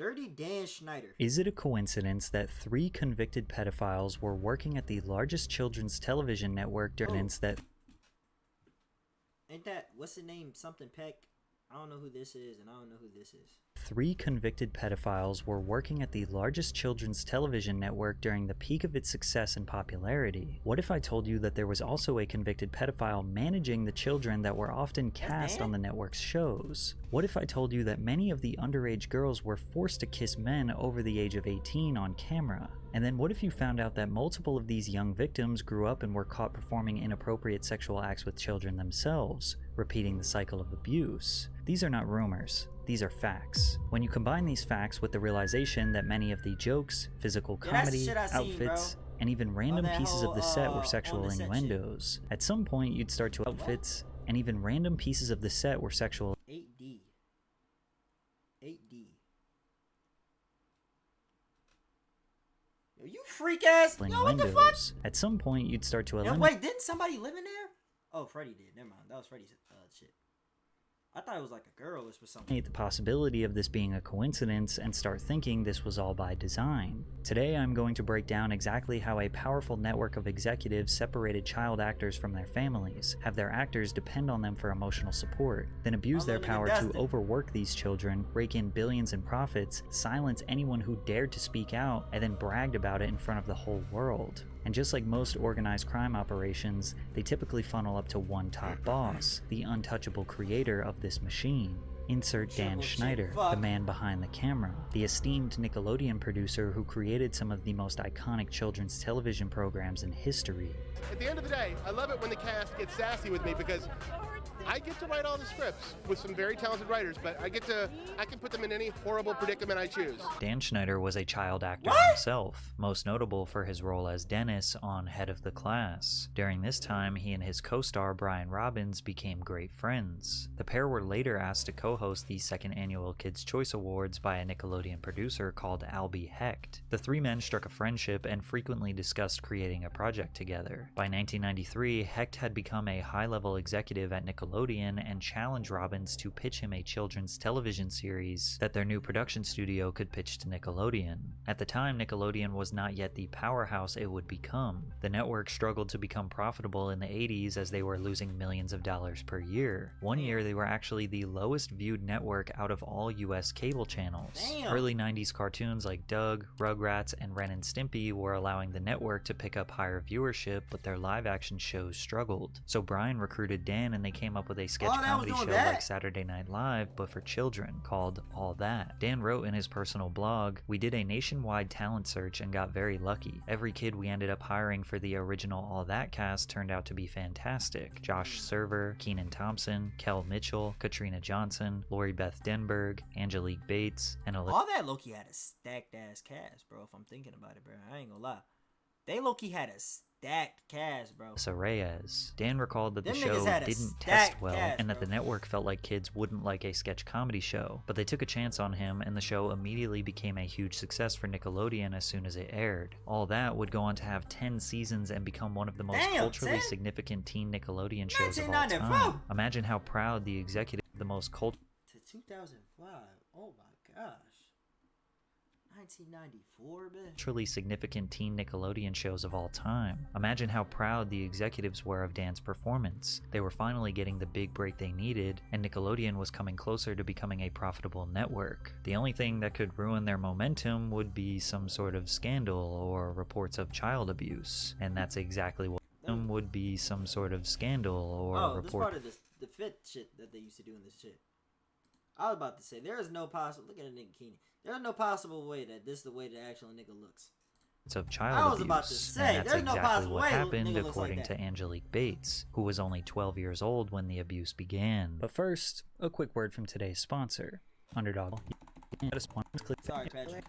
Dirty Dan Schneider. Is it a coincidence that 3 convicted pedophiles were working at the largest children's television network during that... Ain't that, what's the name? Something Peck? I don't know who this is, and I don't know who this is. 3 convicted pedophiles were working at the largest children's television network during the peak of its success and popularity. What if I told you that there was also a convicted pedophile managing the children that were often cast on the network's shows? What if I told you that many of the underage girls were forced to kiss men over the age of 18 on camera? And then what if you found out that multiple of these young victims grew up and were caught performing inappropriate sexual acts with children themselves, repeating the cycle of abuse? These are not rumors. These are facts. When you combine these facts with the realization that many of the jokes, physical comedy, outfits, and even random pieces of the set were sexual innuendos, at some point you'd start to outfits, and even random pieces of the set were sexual 8D. 8D. Yo, you freak ass! Yo, what the fuck? At some point you'd start to eliminate... Wait, didn't somebody live in there? Oh, Freddy did. Never mind. That was Freddy's shit. I thought it was like a girl or something. The possibility of this being a coincidence and start thinking this was all by design. Today I'm going to break down exactly how a powerful network of executives separated child actors from their families, have their actors depend on them for emotional support, then abuse their power to overwork these children, rake in billions in profits, silence anyone who dared to speak out, and then bragged about it in front of the whole world. And just like most organized crime operations, they typically funnel up to one top boss, the untouchable creator of this machine. Insert Dan Schneider, the man behind the camera, the esteemed Nickelodeon producer who created some of the most iconic children's television programs in history. At the end of the day, I love it when the cast gets sassy with me because I get to write all the scripts with some very talented writers, but I can put them in any horrible predicament I choose. Dan Schneider was a child actor himself, most notable for his role as Dennis on Head of the Class. During this time, he and his co-star Brian Robbins became great friends. The pair were later asked to co-host the second annual Kids' Choice Awards by a Nickelodeon producer called Albie Hecht. The 3 men struck a friendship and frequently discussed creating a project together. By 1993, Hecht had become a high-level executive at Nickelodeon and challenged Robbins to pitch him a children's television series that their new production studio could pitch to Nickelodeon. At the time, Nickelodeon was not yet the powerhouse it would become. The network struggled to become profitable in the 80s as they were losing millions of dollars per year. One year, they were actually the lowest viewed network out of all US cable channels. Early 90s cartoons like Doug, Rugrats, and Ren and Stimpy were allowing the network to pick up higher viewership, but their live action shows struggled. So Brian recruited Dan and they came up with a sketch comedy show like Saturday Night Live, but for children, called All That. Dan wrote in his personal blog, "We did a nationwide talent search and got very lucky. Every kid we ended up hiring for the original All That cast turned out to be fantastic. Josh Server, Kenan Thompson, Kel Mitchell, Katrina Johnson, Lori Beth Denberg, Angelique Bates, and All That low-key had a stacked ass cast, bro, if I'm thinking about it, bro. I ain't gonna lie. They low-key had a stacked cast, bro. Reyes. Dan recalled that the show didn't test well and that the network felt like kids wouldn't like a sketch comedy show, but they took a chance on him and the show immediately became a huge success for Nickelodeon as soon as it aired. All That would go on to have 10 seasons and become one of the most culturally significant teen Nickelodeon shows of all time. Imagine how proud the executive of the most to 2005. Oh my gosh. 1994, man. Truly significant teen Nickelodeon shows of all time. Imagine how proud the executives were of Dan's performance. They were finally getting the big break they needed, and Nickelodeon was coming closer to becoming a profitable network. The only thing that could ruin their momentum would be some sort of scandal or reports of child abuse, and that's exactly what would be some sort of scandal or this part of the fit shit that they used to do in this shit. I was about to say, there is no possible... Look at a nigga Keenan. There is no possible way that this is the way the actual nigga looks. Of child I was about to say, and that's there's no exactly possible what way happened nigga looks according like that. to Angelique Bates, who was only 12 years old when the abuse began. But first, a quick word from today's sponsor, Underdog. Sorry, Patrick.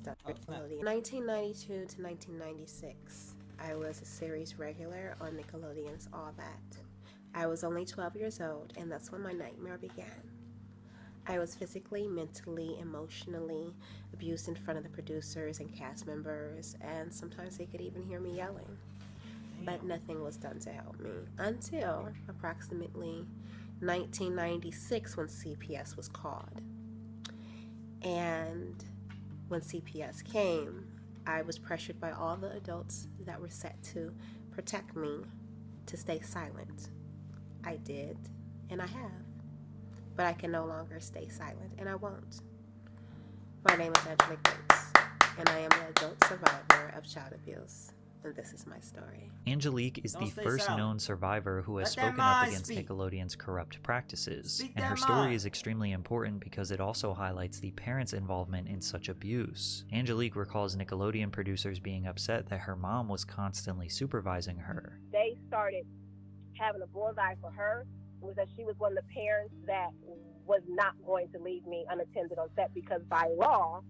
1992 to 1996, I was a series regular on Nickelodeon's All That. I was only 12 years old, and that's when my nightmare began. I was physically, mentally, emotionally abused in front of the producers and cast members, and sometimes they could even hear me yelling. But nothing was done to help me until approximately 1996 when CPS was called. And when CPS came, I was pressured by all the adults that were set to protect me to stay silent. I did, and I have. But I can no longer stay silent, and I won't. My name is Angelique Bates, and I am an adult survivor of child abuse. And this is my story. Angelique is Don't the stay first silent. known survivor who has Let that spoken up mind against speak. Nickelodeon's corrupt practices, Speak and that her story mind. is extremely important because it also highlights the parents' involvement in such abuse. Angelique recalls Nickelodeon producers being upset that her mom was constantly supervising her. They started having a bullseye for her was that she was one of the parents that was not going to leave me unattended on set because by law,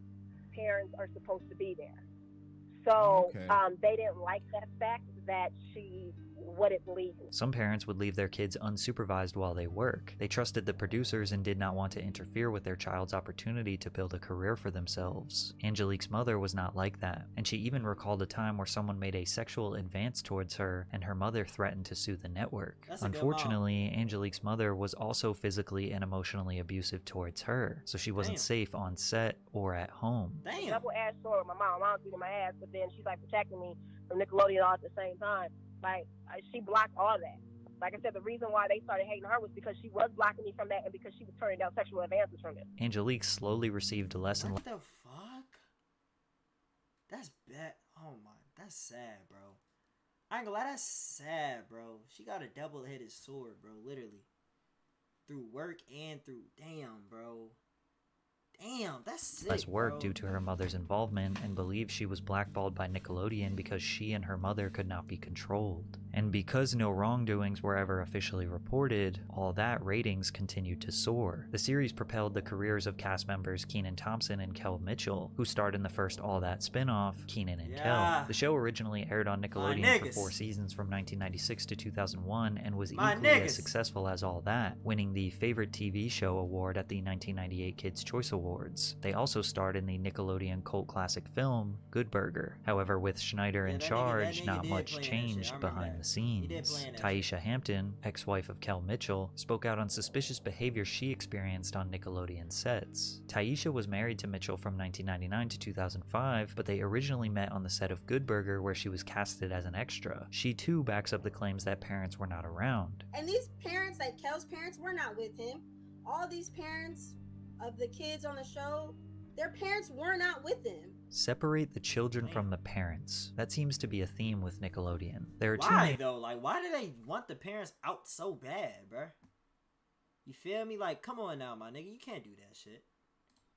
parents are supposed to be there. So they didn't like that fact that she wouldn't leave me. Some parents would leave their kids unsupervised while they work. They trusted the producers and did not want to interfere with their child's opportunity to build a career for themselves. Angelique's mother was not like that, and she even recalled a time where someone made a sexual advance towards her and her mother threatened to sue the network. That's a good Unfortunately, Angelique's mother was also physically and emotionally abusive towards her, so she wasn't Damn. safe on set or at home. Damn. Double ass story with my mom. My mom's beating my ass, but then she's like protecting me from Nickelodeon all at the same time. Like, she blocked all that. Like I said, the reason why they started hating her was because she was blocking me from that and because she was turning down sexual advances from it. Angelique slowly received less and What the fuck? That's bad. Oh my, that's sad, bro. I ain't gonna lie, that's sad, bro. She got a double-headed sword, bro, literally. Through work and through, damn, bro. Damn, that's sick, less work bro. due to her mother's involvement and believed she was blackballed by Nickelodeon because she and her mother could not be controlled. And because no wrongdoings were ever officially reported, all that ratings continued to soar. The series propelled the careers of cast members Kenan Thompson and Kel Mitchell, who starred in the first All That spin-off, Kenan and Yeah. Kel. The show originally aired on Nickelodeon for niggas. 4 seasons from 1996 to 2001 and was My equally niggas. as successful as All That, winning the Favorite TV Show award at the 1998 Kids' Choice Awards. They also starred in the Nickelodeon cult classic film, Good Burger. However, with Schneider Yeah, in that nigga- charge, that nigga not did much play in that shit. changed I remember behind that. the He did scenes. play in that Taisha Hampton, ex-wife of Kel Mitchell, spoke out on suspicious behavior she experienced on Nickelodeon sets. Taisha was married to Mitchell from 1999 to 2005, but they originally met on the set of Good Burger where she was casted as an extra. She too backs up the claims that parents were not around. And these parents, like Kel's parents, were not with him. All these parents of the kids on the show, their parents were not with him. Separate the children from the parents. That seems to be a theme with Nickelodeon. There are two Why main though? Like, why do they want the parents out so bad, bruh? You feel me? Like, come on now, my nigga. You can't do that shit.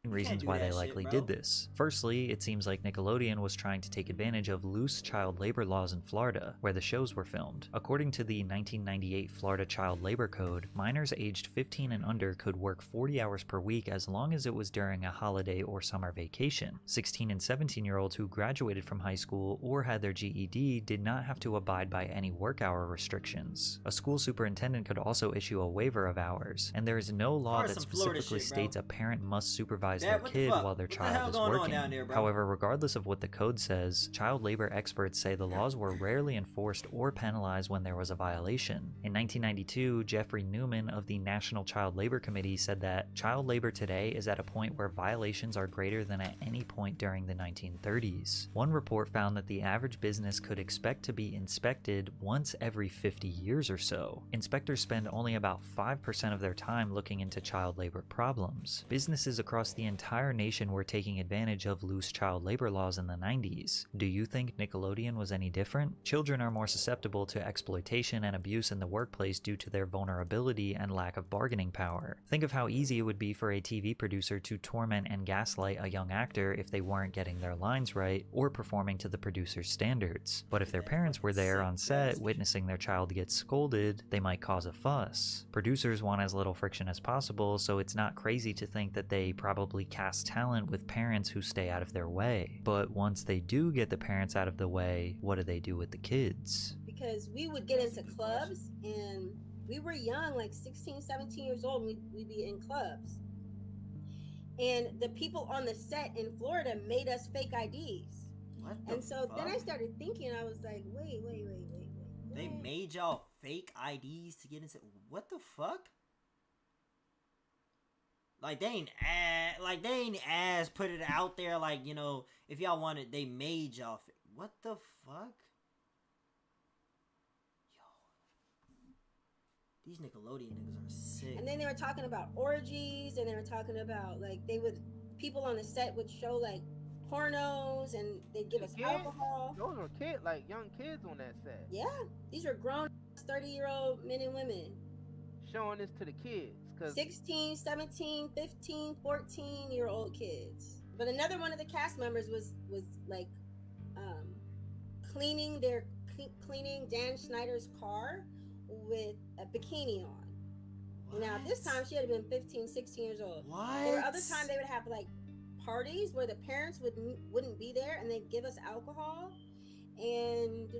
reasons do why they that shit, likely bro. did this. Firstly, it seems like Nickelodeon was trying to take advantage of loose child labor laws in Florida, where the shows were filmed. According to the 1998 Florida Child Labor Code, minors aged 15 and under could work 40 hours per week as long as it was during a holiday or summer vacation. 16 and 17-year-olds who graduated from high school or had their GED did not have to abide by any work hour restrictions. A school superintendent could also issue a waiver of hours, and there is no law Or that some Florida specifically shit, bro. states a parent must supervise Dad, their what the kid fuck? while their What the child hell is going on working. down there, bro? However, regardless of what the code says, child labor experts say the laws were rarely enforced or penalized when there was a violation. In 1992, Jeffrey Newman of the National Child Labor Committee said that child labor today is at a point where violations are greater than at any point during the 1930s. One report found that the average business could expect to be inspected once every 50 years or so. Inspectors spend only about 5% of their time looking into child labor problems. Businesses across the entire nation were taking advantage of loose child labor laws in the 90s. Do you think Nickelodeon was any different? Children are more susceptible to exploitation and abuse in the workplace due to their vulnerability and lack of bargaining power. Think of how easy it would be for a TV producer to torment and gaslight a young actor if they weren't getting their lines right or performing to the producer's standards. But if their parents were there on set witnessing their child get scolded, they might cause a fuss. Producers want as little friction as possible, so it's not crazy to think that they probably cast talent with parents who stay out of their way. But once they do get the parents out of the way, what do they do with the kids? Because we would get into clubs and we were young, like 16, 17 years old, and we'd be in clubs. And the people on the set in Florida made us fake IDs. What the And so then I fuck? started thinking, I was like, wait. They what? made y'all fake IDs to get into. What the fuck? Like they ain't ass put it out there. Like, you know, if y'all wanted, they made y'all. What the fuck? These Nickelodeon niggas are sick. And then they were talking about orgies, and they were talking about like people on the set would show like pornos, and they'd give us alcohol. Those were kids, like young kids on that set. Yeah, these are grown 30-year-old men and women Showing this to the kids. 16, 17, 15, 14-year-old kids. But another one of the cast members was like cleaning Dan Schneider's car with a bikini on. What? Now this time she had been 15, 16 years old. What? There were other times they would have like parties where the parents wouldn't be there, and they'd give us alcohol. And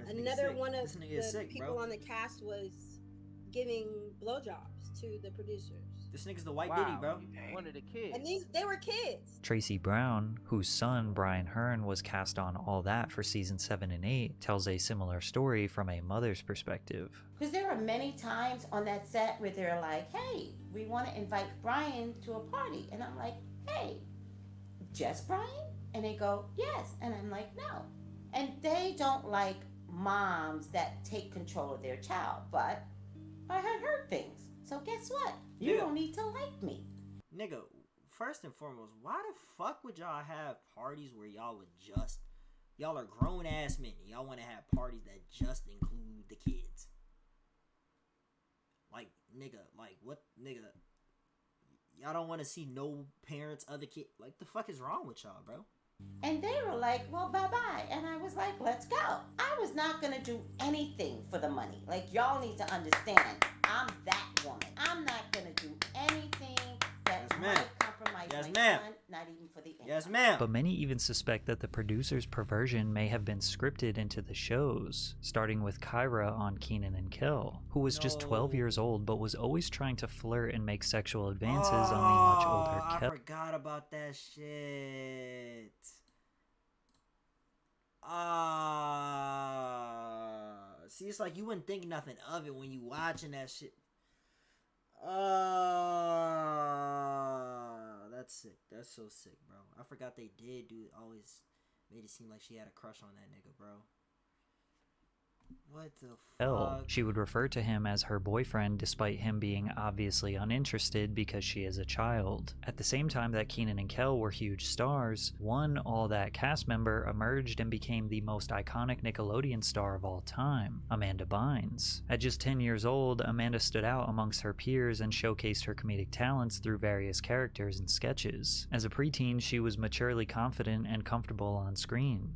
another one of the people on the cast was giving blowjobs to the producers. This nigga's the white Diddy, bro. One of the kids. And they were kids. Tracy Brown, whose son Brian Hearn was cast on All That for season 7 and 8, tells a similar story from a mother's perspective. Because there were many times on that set where they're like, hey, we want to invite Brian to a party. And I'm like, hey, just Brian? And they go, yes. And I'm like, no. And they don't like moms that take control of their child. But I had heard things. So guess what? You don't need to like me. Nigga, first and foremost, why the fuck would y'all have parties where y'all are grown ass men. Y'all want to have parties that just include the kids. Like, nigga, like what, nigga? Y'all don't want to see no parents, other kids. Like, the fuck is wrong with y'all, bro? And they were like, well, bye-bye. And I was like, let's go. I was not going to do anything for the money. Like, y'all need to understand, I'm that woman. I'm not going to do anything that might compromise my son, not even for the income. Yes, ma'am. But many even suspect that the producer's perversion may have been scripted into the shows, starting with Kyra on Kenan and Kel, who was just 12 years old but was always trying to flirt and make sexual advances on the much older Kel. I forgot about that shit. See, it's like you wouldn't think nothing of it when you watching that shit. That's sick. That's so sick, bro. I forgot they did always made it seem like she had a crush on that nigga, bro. What the fuck? She would refer to him as her boyfriend despite him being obviously uninterested because she is a child. At the same time that Kenan and Kel were huge stars, one All That cast member emerged and became the most iconic Nickelodeon star of all time, Amanda Bynes. At just 10 years old, Amanda stood out amongst her peers and showcased her comedic talents through various characters and sketches. As a preteen, she was maturely confident and comfortable on screen.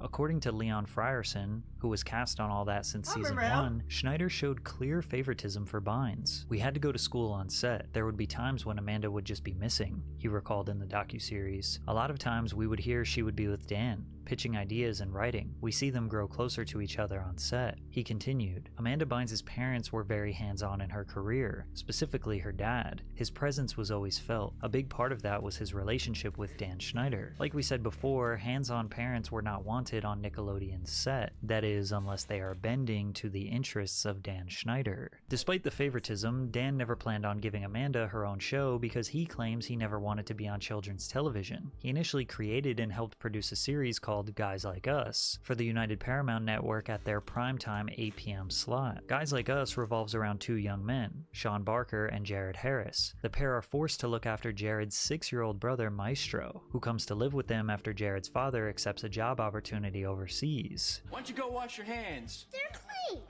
According to Leon Frierson, who was cast on All That since season 1, Schneider showed clear favoritism for Bynes. We had to go to school on set. There would be times when Amanda would just be missing, he recalled in the docuseries. A lot of times we would hear she would be with Dan, pitching ideas and writing. We see them grow closer to each other on set. He continued, Amanda Bynes' parents were very hands-on in her career, specifically her dad. His presence was always felt. A big part of that was his relationship with Dan Schneider. Like we said before, hands-on parents were not wanted on Nickelodeon's set. That is, unless they are bending to the interests of Dan Schneider. Despite the favoritism, Dan never planned on giving Amanda her own show because he claims he never wanted to be on children's television. He initially created and helped produce a series called Guys Like Us for the United Paramount Network at their primetime 8 p.m. slot. Guys Like Us revolves around two young men, Sean Barker and Jared Harris. The pair are forced to look after Jared's 6-year-old brother Maestro, who comes to live with them after Jared's father accepts a job opportunity overseas. Why don't you go wash your hands? They're clean.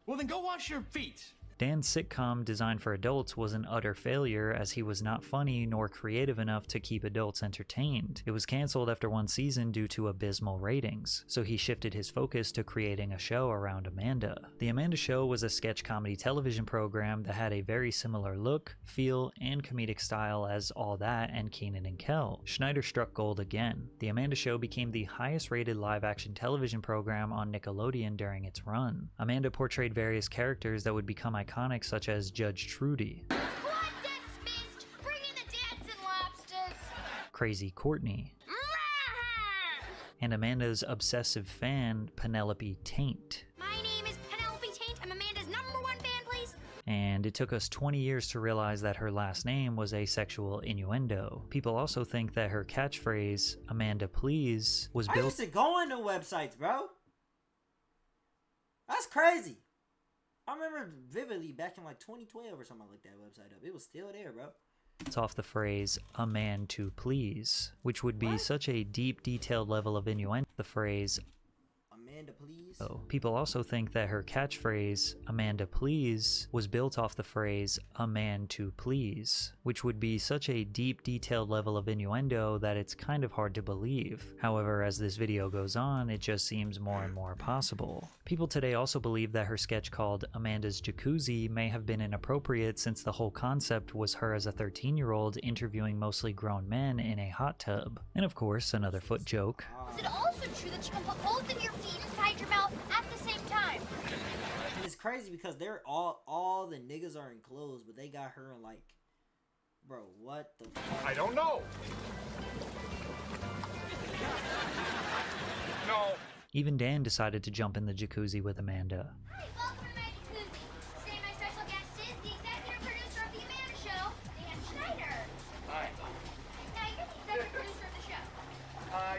Well, then go wash your feet. Dan's sitcom designed for adults was an utter failure as he was not funny nor creative enough to keep adults entertained. It was canceled after one season due to abysmal ratings, so he shifted his focus to creating a show around Amanda. The Amanda Show was a sketch comedy television program that had a very similar look, feel, and comedic style as All That and Kenan and Kel. Schneider struck gold again. The Amanda Show became the highest rated live-action television program on Nickelodeon during its run. Amanda portrayed various characters that would become iconic, such as Judge Trudy, Bring in the dancing lobsters. Crazy Courtney, and Amanda's obsessive fan, Penelope Taint. My name is Penelope Taint. I'm Amanda's #1 fan, please. And hand, it took us 20 years to realize that her last name was a sexual innuendo. People also think that her catchphrase, Amanda please, was I built— used to go on the websites, bro. That's crazy. I remember vividly back in like 2012 or something like that website up. It was still there, bro. off the phrase, a man to please, which would be such a deep, detailed level of innuendo. The phrase, Amanda, please. people also think that her catchphrase, Amanda please, was built off the phrase, a man to please, which would be such a deep, detailed level of innuendo that it's kind of hard to believe. However, as this video goes on, it just seems more and more possible. People today also believe that her sketch called Amanda's Jacuzzi may have been inappropriate since the whole concept was her as a 13-year-old interviewing mostly grown men in a hot tub. And of course, another foot joke. Is it also true that you can put both of your feet inside your mouth at the same time? And it's crazy because they're all the niggas are in clothes, but they got her in like, bro, what the fuck? I don't know. No. Even Dan decided to jump in the jacuzzi with Amanda. Hi, welcome to my jacuzzi. Today my special guest is the executive producer of The Amanda Show, Dan Schneider. Hi. Now, you're the executive producer of the show.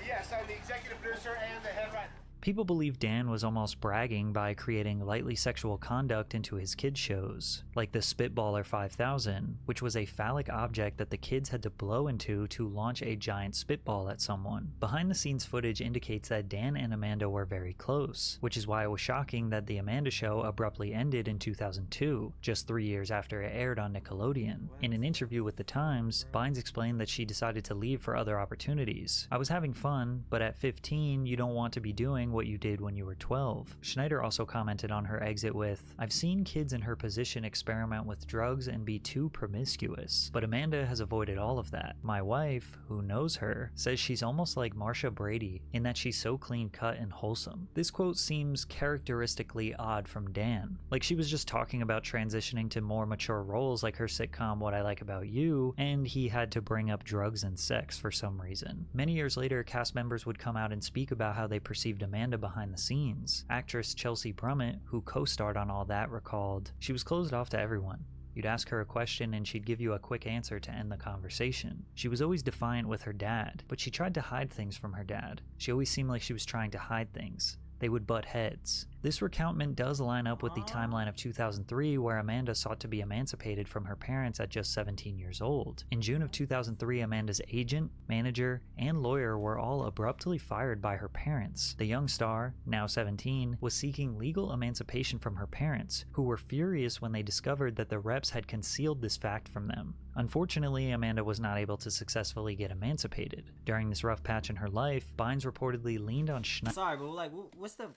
Yes, I'm the executive producer and the head writer. People believe Dan was almost bragging by creating lightly sexual conduct into his kids' shows, like the Spitballer 5000, which was a phallic object that the kids had to blow into to launch a giant spitball at someone. Behind-the-scenes footage indicates that Dan and Amanda were very close, which is why it was shocking that The Amanda Show abruptly ended in 2002, just 3 years after it aired on Nickelodeon. In an interview with The Times, Bynes explained that she decided to leave for other opportunities. I was having fun, but at 15, you don't want to be doing what you did when you were 12. Schneider also commented on her exit with, I've seen kids in her position experiment with drugs and be too promiscuous, but Amanda has avoided all of that. My wife, who knows her, says she's almost like Marsha Brady in that she's so clean cut and wholesome. This quote seems characteristically odd from Dan, like she was just talking about transitioning to more mature roles like her sitcom What I Like About You, and he had to bring up drugs and sex for some reason. Many years later, cast members would come out and speak about how they perceived Amanda behind the scenes. Actress Chelsea Brummett, who co-starred on All That, recalled, she was closed off to everyone. You'd ask her a question and she'd give you a quick answer to end the conversation. She was always defiant with her dad, but she tried to hide things from her dad. She always seemed like she was trying to hide things. They would butt heads. This recountment does line up with the timeline of 2003, where Amanda sought to be emancipated from her parents at just 17 years old. In June of 2003, Amanda's agent, manager, and lawyer were all abruptly fired by her parents. The young star, now 17, was seeking legal emancipation from her parents, who were furious when they discovered that the reps had concealed this fact from them. Unfortunately, Amanda was not able to successfully get emancipated. During this rough patch in her life, Bynes reportedly leaned on Schneider. Sorry, but like, what's the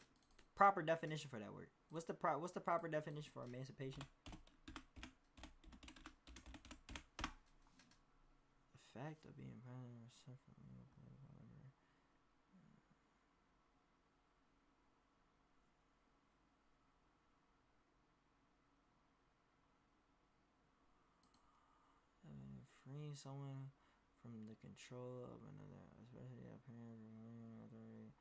proper definition for that word? What's the proper definition for emancipation? The fact of being violent or suffering. Freeing someone from the control of another, especially a parent or authority.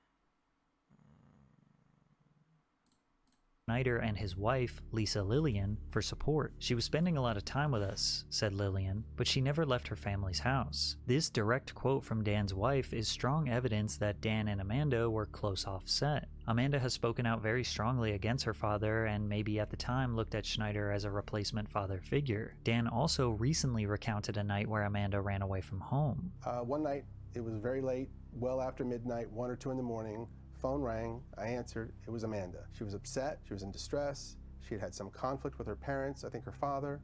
Schneider and his wife, Lisa Lillian, for support. She was spending a lot of time with us, said Lillian, but she never left her family's house. This direct quote from Dan's wife is strong evidence that Dan and Amanda were close off set. Amanda has spoken out very strongly against her father and maybe at the time looked at Schneider as a replacement father figure. Dan also recently recounted a night where Amanda ran away from home. One night, it was very late, well after midnight, 1 or 2 in the morning. Phone rang, I answered, it was Amanda. She was upset, she was in distress, she had had some conflict with her parents, I think her father,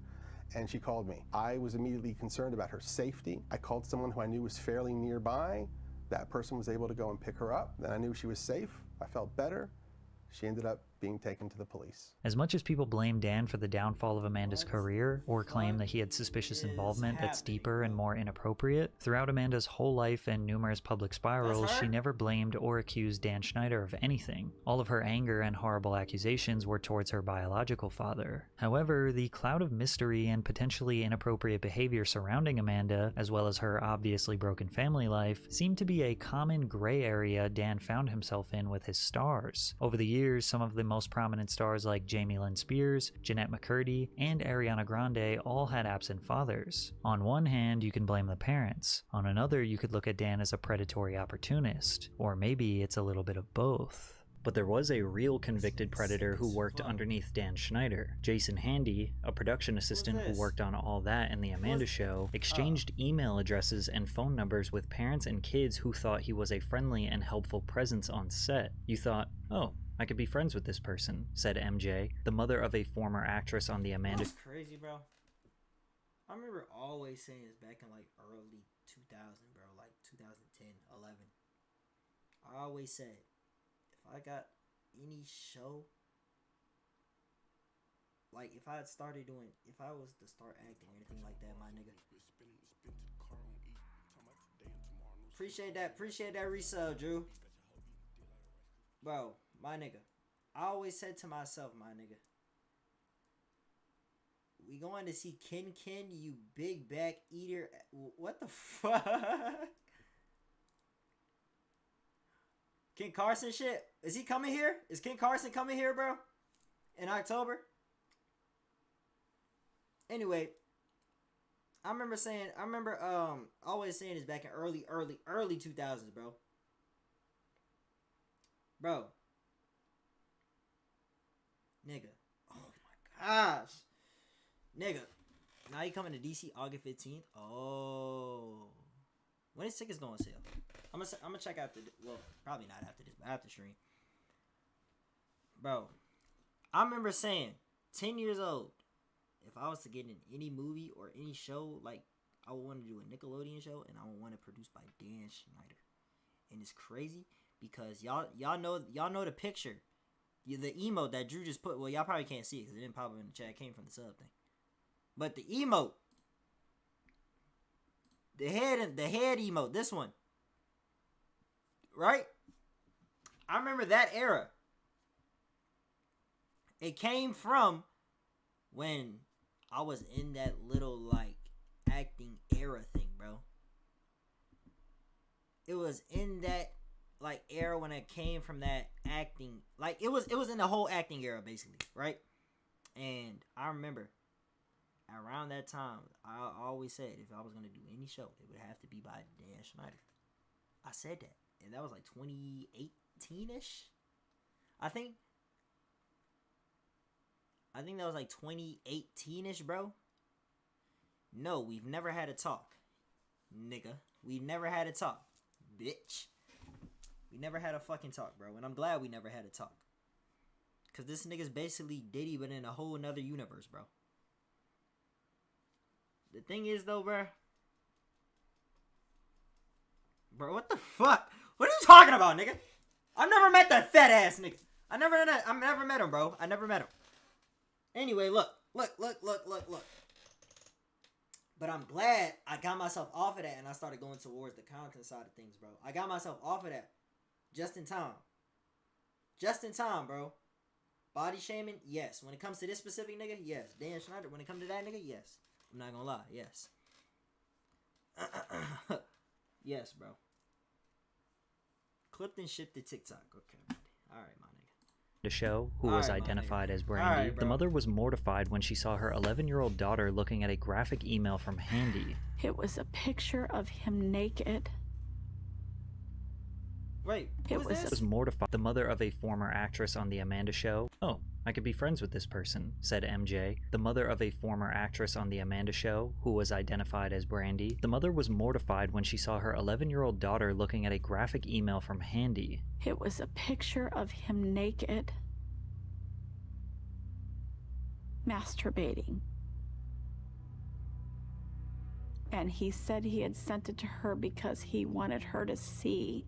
and she called me. I was immediately concerned about her safety. I called someone who I knew was fairly nearby. That person was able to go and pick her up. Then I knew she was safe. I felt better. She ended up being taken to the police. As much as people blame Dan for the downfall of Amanda's career, or claim that he had suspicious involvement that's deeper and more inappropriate, throughout Amanda's whole life and numerous public spirals, she never blamed or accused Dan Schneider of anything. All of her anger and horrible accusations were towards her biological father. However, the cloud of mystery and potentially inappropriate behavior surrounding Amanda, as well as her obviously broken family life, seemed to be a common gray area Dan found himself in with his stars. Over the years, some of the most prominent stars like Jamie Lynn Spears, Jeanette McCurdy, and Ariana Grande all had absent fathers. On one hand, you can blame the parents. On another, you could look at Dan as a predatory opportunist. Or maybe it's a little bit of both. But there was a real convicted predator who worked underneath Dan Schneider. Jason Handy, a production assistant who worked on All That and The Amanda Show, exchanged email addresses and phone numbers with parents and kids who thought he was a friendly and helpful presence on set. You thought, oh, I could be friends with this person, said MJ, the mother of a former actress on The Amanda. That's crazy, bro. I remember always saying this back in like early 2000, bro, like 2010, 11. I always said, if I got any show, like if I had started doing, if I was to start acting or anything like that, my nigga. Appreciate that resale, Drew. Bro, my nigga. I always said to myself, my nigga, we going to see Ken, you big back eater. What the fuck? Ken Carson shit? Is he coming here? Is Ken Carson coming here, bro? In October? Anyway, I remember always saying this back in early 2000s, bro. Bro. Nigga. Oh my gosh. Nigga. Now you coming to DC August 15th? Oh. When is tickets going on sale? I'm gonna check after well, probably not after this, but after stream. Bro, I remember saying 10 years old, if I was to get in any movie or any show, like I would want to do a Nickelodeon show and I would want it produced by Dan Schneider. And it's crazy because y'all know the picture. The emote that Drew just put, well, y'all probably can't see it because it didn't pop up in the chat. It came from the sub thing. But the emote, the head emote, this one, right? I remember that era. It came from when I was in that little like acting era thing, bro. It was in that like era when it came from that acting, like it was in the whole acting era basically, right? And I remember around that time, I always said if I was gonna do any show, it would have to be by Dan Schneider. I said that, and that was like 2018ish. I think that was like 2018ish, bro. No, we've never had a talk, nigga. We've never had a talk, bitch. We never had a fucking talk, bro. And I'm glad we never had a talk. Cause this nigga's basically Diddy, but in a whole nother universe, bro. The thing is, though, bro. Bro, what the fuck? What are you talking about, nigga? I've never met that fat ass nigga. I never met him, bro. I never met him. Anyway, look. But I'm glad I got myself off of that and I started going towards the content side of things, bro. I got myself off of that. Just in time, bro. Body shaming, yes. When it comes to this specific nigga, yes. Dan Schneider, when it comes to that nigga, yes. I'm not gonna lie, yes. Yes, bro. Clipped and shipped to TikTok. Okay. Alright, my nigga. The show, who was identified as Brandy. The mother was mortified when she saw her 11-year-old daughter looking at a graphic email from Handy. It was a picture of him naked. Wait, it was mortified. The mother of a former actress on The Amanda Show. Oh, I could be friends with this person, said MJ, the mother of a former actress on The Amanda Show, who was identified as Brandy. The mother was mortified when she saw her 11-year-old daughter looking at a graphic email from Handy. It was a picture of him naked, masturbating. And he said he had sent it to her because he wanted her to see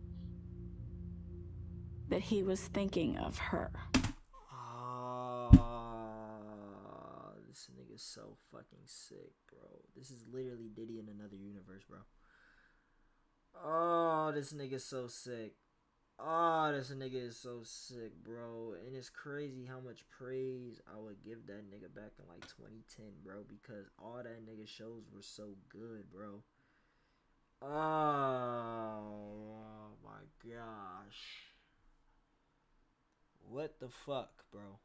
that he was thinking of her. This nigga's so fucking sick, bro. This is literally Diddy in another universe, bro. Oh, this nigga's so sick. Oh, this nigga is so sick, bro. And it's crazy how much praise I would give that nigga back in like 2010, bro. Because all that nigga shows were so good, bro. Oh my gosh. What the fuck, bro?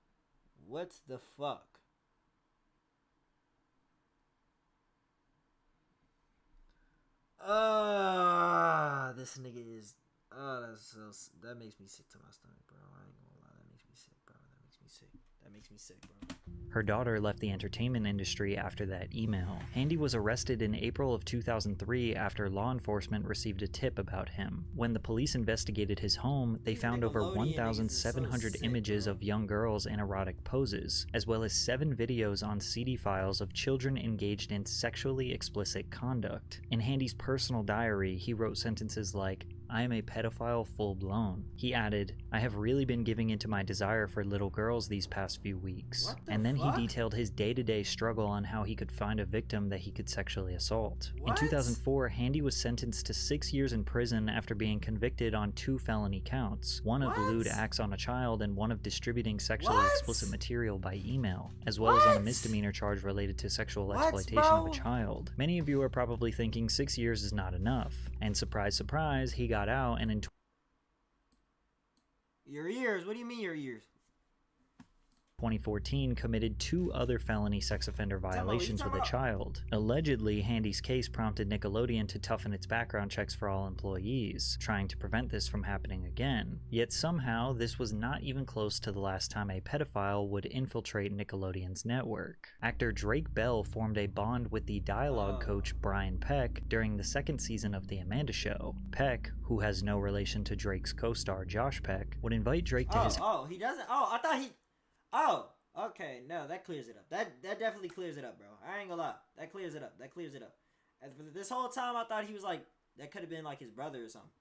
What the fuck? This nigga is. That makes me sick to my stomach, bro. I ain't gonna lie, that makes me sick, bro. That makes me sick. That makes me sick, bro. Her daughter left the entertainment industry after that email. Handy was arrested in April of 2003 after law enforcement received a tip about him. When the police investigated his home, they found over 1,700 images of young girls in erotic poses, as well as 7 videos on CD files of children engaged in sexually explicit conduct. In Handy's personal diary, he wrote sentences like, "I am a pedophile full-blown." He added, "I have really been giving into my desire for little girls these past few weeks." And then he detailed his day-to-day struggle on how he could find a victim that he could sexually assault. In 2004, Handy was sentenced to 6 years in prison after being convicted on 2 felony counts, one of lewd acts on a child and one of distributing sexually explicit material by email, as well as on a misdemeanor charge related to sexual exploitation of a child. Many of you are probably thinking 6 years is not enough, and surprise, surprise, he got out and in Your ears? What do you mean your ears? 2014 committed 2 other felony sex offender violations with a child. Allegedly, Handy's case prompted Nickelodeon to toughen its background checks for all employees, trying to prevent this from happening again. Yet somehow, this was not even close to the last time a pedophile would infiltrate Nickelodeon's network. Actor Drake Bell formed a bond with the dialogue coach Brian Peck during the 2nd season of The Amanda Show. Peck, who has no relation to Drake's co-star Josh Peck, would invite Drake to his... Oh, he doesn't? Oh, I thought he... Oh, okay. No, that clears it up. That definitely clears it up, bro. I ain't gonna lie. That clears it up. That clears it up. And for this whole time, I thought he was like, that could have been like his brother or something.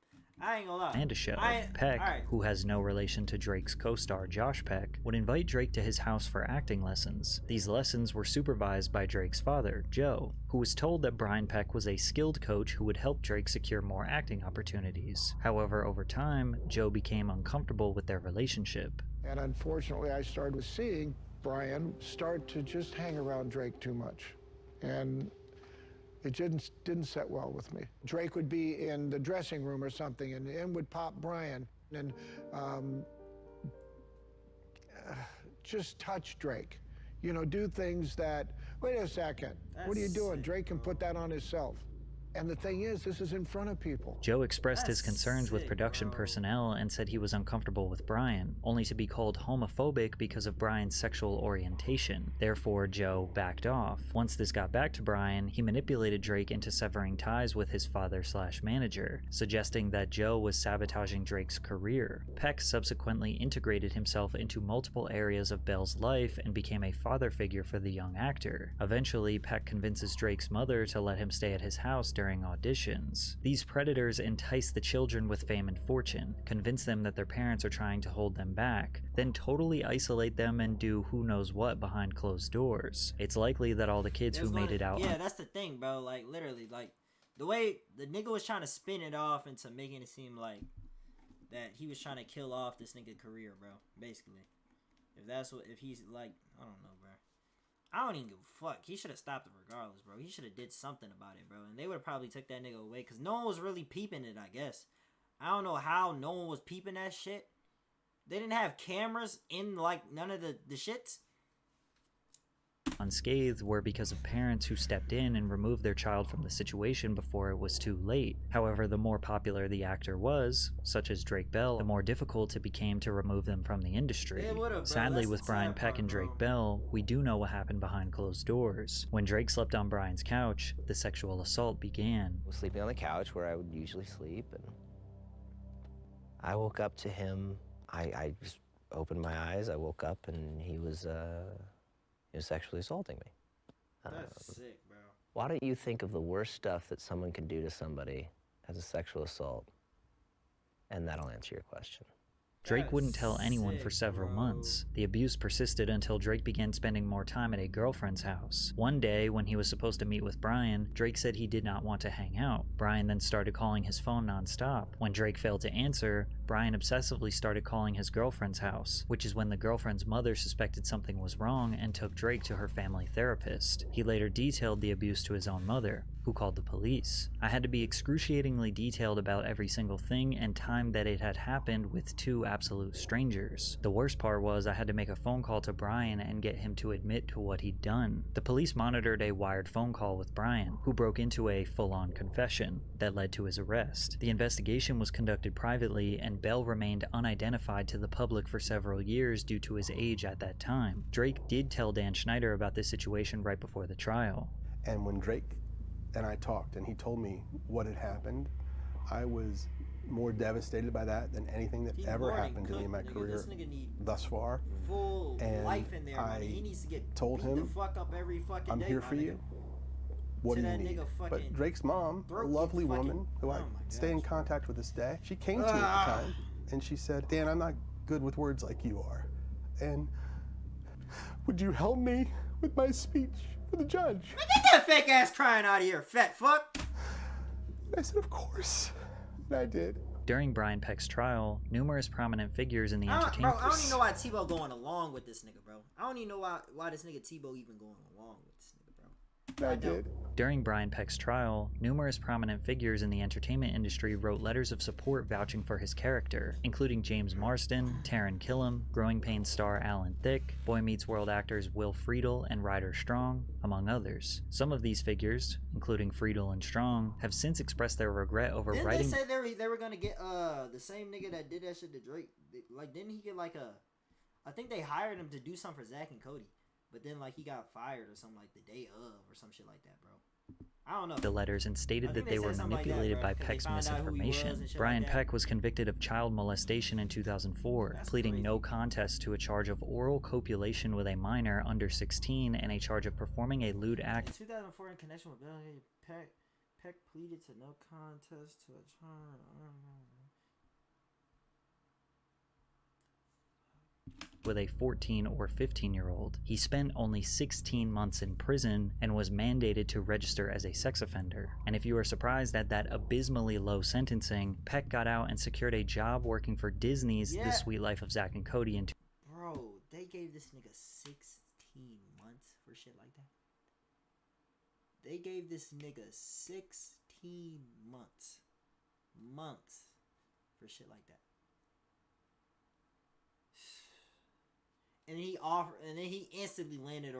I ain't gonna lie. And a show. Peck, who has no relation to Drake's co-star Josh Peck, would invite Drake to his house for acting lessons. These lessons were supervised by Drake's father, Joe, who was told that Brian Peck was a skilled coach who would help Drake secure more acting opportunities. However, over time, Joe became uncomfortable with their relationship. And unfortunately, I started seeing Brian start to just hang around Drake too much. And it didn't set well with me. Drake would be in the dressing room or something, and in would pop Brian, and just touch Drake. You know, do things that, wait a second, what are you doing? Drake can put that on himself. And the thing is, this is in front of people. Joe expressed his concerns with production personnel and said he was uncomfortable with Brian, only to be called homophobic because of Brian's sexual orientation. Therefore, Joe backed off. Once this got back to Brian, he manipulated Drake into severing ties with his father/manager, suggesting that Joe was sabotaging Drake's career. Peck subsequently integrated himself into multiple areas of Bell's life and became a father figure for the young actor. Eventually, Peck convinces Drake's mother to let him stay at his house during auditions. These predators entice the children with fame and fortune, convince them that their parents are trying to hold them back, then totally isolate them and do who knows what behind closed doors. It's likely that all the kids who made it out... Yeah, that's the thing, bro. Like, literally, like, the way the nigga was trying to spin it off into making it seem like that he was trying to kill off this nigga career, bro. Basically. If he's like, I don't know, bro. I don't even give a fuck. He should have stopped it regardless, bro. He should have did something about it, bro. And they would have probably took that nigga away because no one was really peeping it, I guess. I don't know how no one was peeping that shit. They didn't have cameras in, like, none of the shits. Unscathed were because of parents who stepped in and removed their child from the situation before it was too late. However, the more popular the actor was, such as Drake Bell, the more difficult it became to remove them from the industry. Sadly, with Brian Peck and Drake Bell, we do know what happened behind closed doors. When Drake slept on Brian's couch, the sexual assault began. I was sleeping on the couch where I would usually sleep, and I woke up to him. I just opened my eyes, I woke up, and he was sexually assaulting me. That's sick, bro. Why don't you think of the worst stuff that someone can do to somebody as a sexual assault, and that'll answer your question. Drake wouldn't tell anyone for several months. The abuse persisted until Drake began spending more time at a girlfriend's house. One day, when he was supposed to meet with Brian, Drake said he did not want to hang out. Brian then started calling his phone nonstop. When Drake failed to answer, Brian obsessively started calling his girlfriend's house, which is when the girlfriend's mother suspected something was wrong and took Drake to her family therapist. He later detailed the abuse to his own mother. who called the police. I had to be excruciatingly detailed about every single thing and time that it had happened with two absolute strangers. The worst part was I had to make a phone call to Brian and get him to admit to what he'd done. The police monitored a wired phone call with Brian, who broke into a full-on confession that led to his arrest. The investigation was conducted privately, and Bell remained unidentified to the public for several years due to his age at that time. Drake did tell Dan Schneider about this situation right before the trial. And when Drake and I talked and he told me what had happened, I was more devastated by that than anything that ever happened to me in my career thus far. Full and life in there, I he needs to get told beat him, the fuck up every fucking I'm day, here for you. What do you need? But Drake's mom, a lovely woman who I stay in contact with this day, she came to me at the time and she said, Dan, I'm not good with words like you are. And would you help me with my speech for the judge? Get that fake ass crying out of here, fat fuck. And I said, of course. And I did. During Brian Peck's trial, numerous prominent figures in the entertainment... Bro, I don't even know why Tebow going along with this nigga, bro. I don't even know why this nigga Tebow even going along with this nigga, bro. I did. During Brian Peck's trial, numerous prominent figures in the entertainment industry wrote letters of support vouching for his character, including James Marsden, Taran Killam, Growing Pains star Alan Thicke, Boy Meets World actors Will Friedle and Ryder Strong, among others. Some of these figures, including Friedle and Strong, have since expressed their regret over Didn't writing... they say they were gonna get the same nigga that did that shit to Drake? Like, didn't he get like a... I think they hired him to do something for Zach and Cody. But then, like, he got fired or something like the day of or some shit like that, bro. I don't know. The letters and stated that they were manipulated by Peck's misinformation. Brian Peck was convicted of child molestation in 2004, pleading no contest to a charge of oral copulation with a minor under 16 and a charge of performing a lewd act. In 2004, in connection with Bill Peck pleaded to no contest to a charge. With a 14 or 15-year-old. He spent only 16 months in prison and was mandated to register as a sex offender. And if you are surprised at that abysmally low sentencing, Peck got out and secured a job working for Disney's The Sweet Life of Zack and Cody in... Bro, they gave this nigga 16 months for shit like that. They gave this nigga 16 months. Months for shit like that. And then he instantly landed